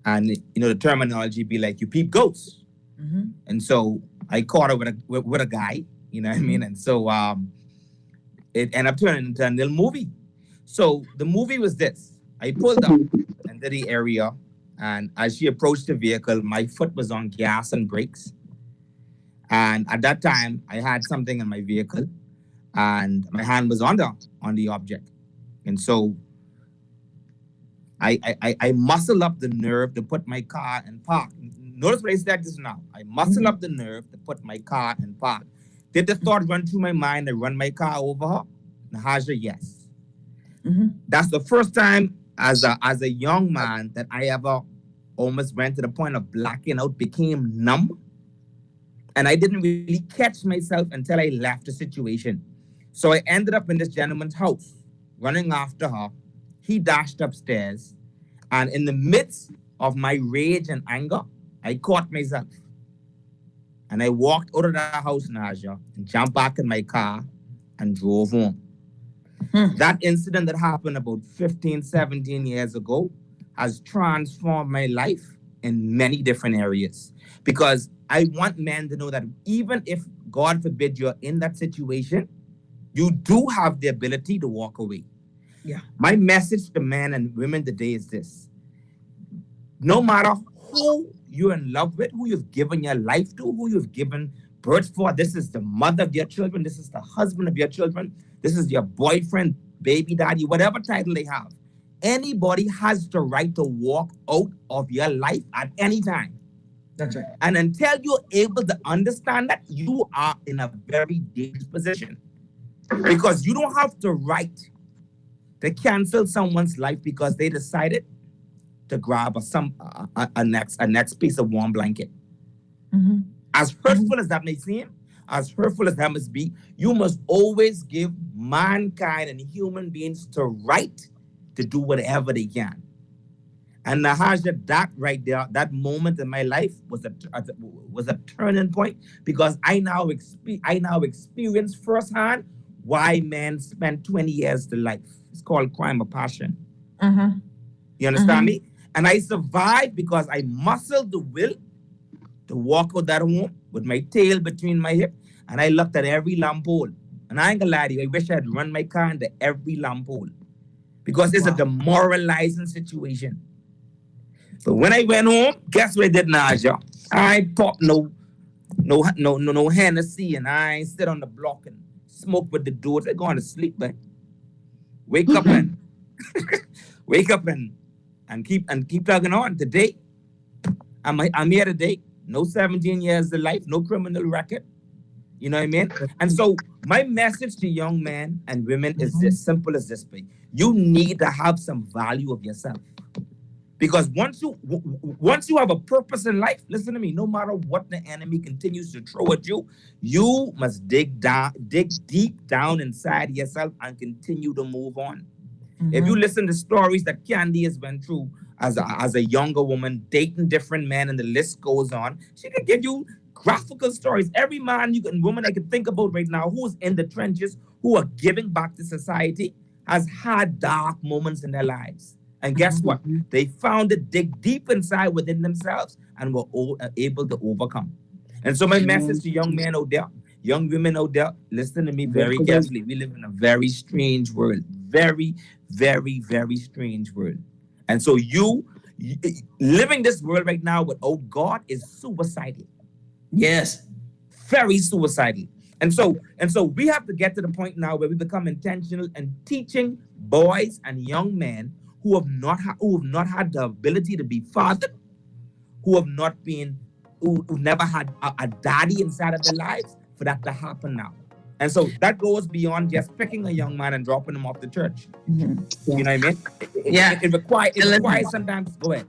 And, the terminology be like, you peep ghosts. Mm-hmm. And so I caught her with a guy, And so it ended up turning into a little movie. So the movie was this. I pulled up into the area, and as she approached the vehicle, my foot was on gas and brakes. And at that time, I had something in my vehicle, and my hand was on the object. And so I muscle up the nerve to put my car in park. Notice what I said just now. I muscle up the nerve to put my car in park. Did the thought run through my mind to run my car over her? Nahaja, yes. Mm-hmm. That's the first time as a young man that I ever almost went to the point of blacking out, became numb. And I didn't really catch myself until I left the situation. So I ended up in this gentleman's house, running after her. He dashed upstairs, and in the midst of my rage and anger, I caught myself. And I walked out of the house, Nahaja, and jumped back in my car and drove home. That incident that happened about 15, 17 years ago has transformed my life in many different areas. Because I want men to know that even if, God forbid, you're in that situation, you do have the ability to walk away. Yeah. My message to men and women today is this. No matter who you're in love with, who you've given your life to, who you've given birth for, this is the mother of your children, this is the husband of your children, this is your boyfriend, baby daddy, whatever title they have. Anybody has the right to walk out of your life at any time. That's right. And until you're able to understand that, you are in a very dangerous position. Because you don't have the right to cancel someone's life because they decided to grab a next piece of warm blanket. Mm-hmm. As hurtful as that may seem, as hurtful as that must be, you must always give mankind and human beings the right to do whatever they can. And Nahaja, that right there, that moment in my life was a turning point, because I now experience firsthand why men spend 20 years to life. It's called crime of passion. Mm-hmm. You understand me? And I survived because I muscled the will to walk out that home with my tail between my hips. And I looked at every lamp pole. And And I ain't gonna lie to you, I wish I had run my car into every lamp pole because it's a demoralizing situation. But when I went home, guess what I did, Nahaja? I popped no Hennessy, and I sit on the block and smoke with the doors. I go on to sleep, man. Wake up and keep plugging on. Today, I'm here today. No 17 years of life, no criminal record. You know what I mean? And so my message to young men and women is as simple as this, babe. You need to have some value of yourself. Because once you have a purpose in life, listen to me, no matter what the enemy continues to throw at you, you must dig deep down inside yourself and continue to move on. If you listen to stories that Candy has went through as a younger woman, dating different men, and the list goes on, she can give you graphical stories. Every man and woman I can think about right now who's in the trenches, who are giving back to society, has had dark moments in their lives. And guess what? They found it, dig deep inside within themselves, and were able to overcome. And so my message to young men out there, young women out there, listen to me very carefully. We live in a very strange world. Very, very, very strange world. And so you living this world right now without God is suicidal. Yes. Very suicidal. And so we have to get to the point now where we become intentional and teaching boys and young men who have not had the ability to be fathered, who never had a daddy inside of their lives, for that to happen now. And so that goes beyond just picking a young man and dropping him off the church. You know what I mean? It requires sometimes. Go ahead.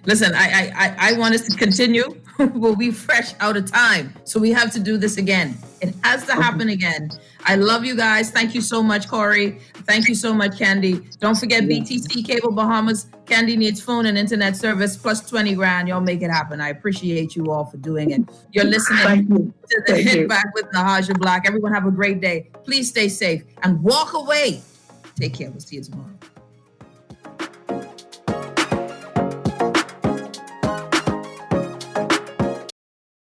Listen, I want us to continue, but we fresh out of time. So we have to do this again. It has to happen again. I love you guys. Thank you so much, Corey. Thank you so much, Candy. Don't forget BTC Cable Bahamas. Candy needs phone and internet service plus 20 grand. Y'all make it happen. I appreciate you all for doing it. You're listening to the Hit Back with Nahaja Black. Everyone have a great day. Please stay safe and walk away. Take care. We'll see you tomorrow.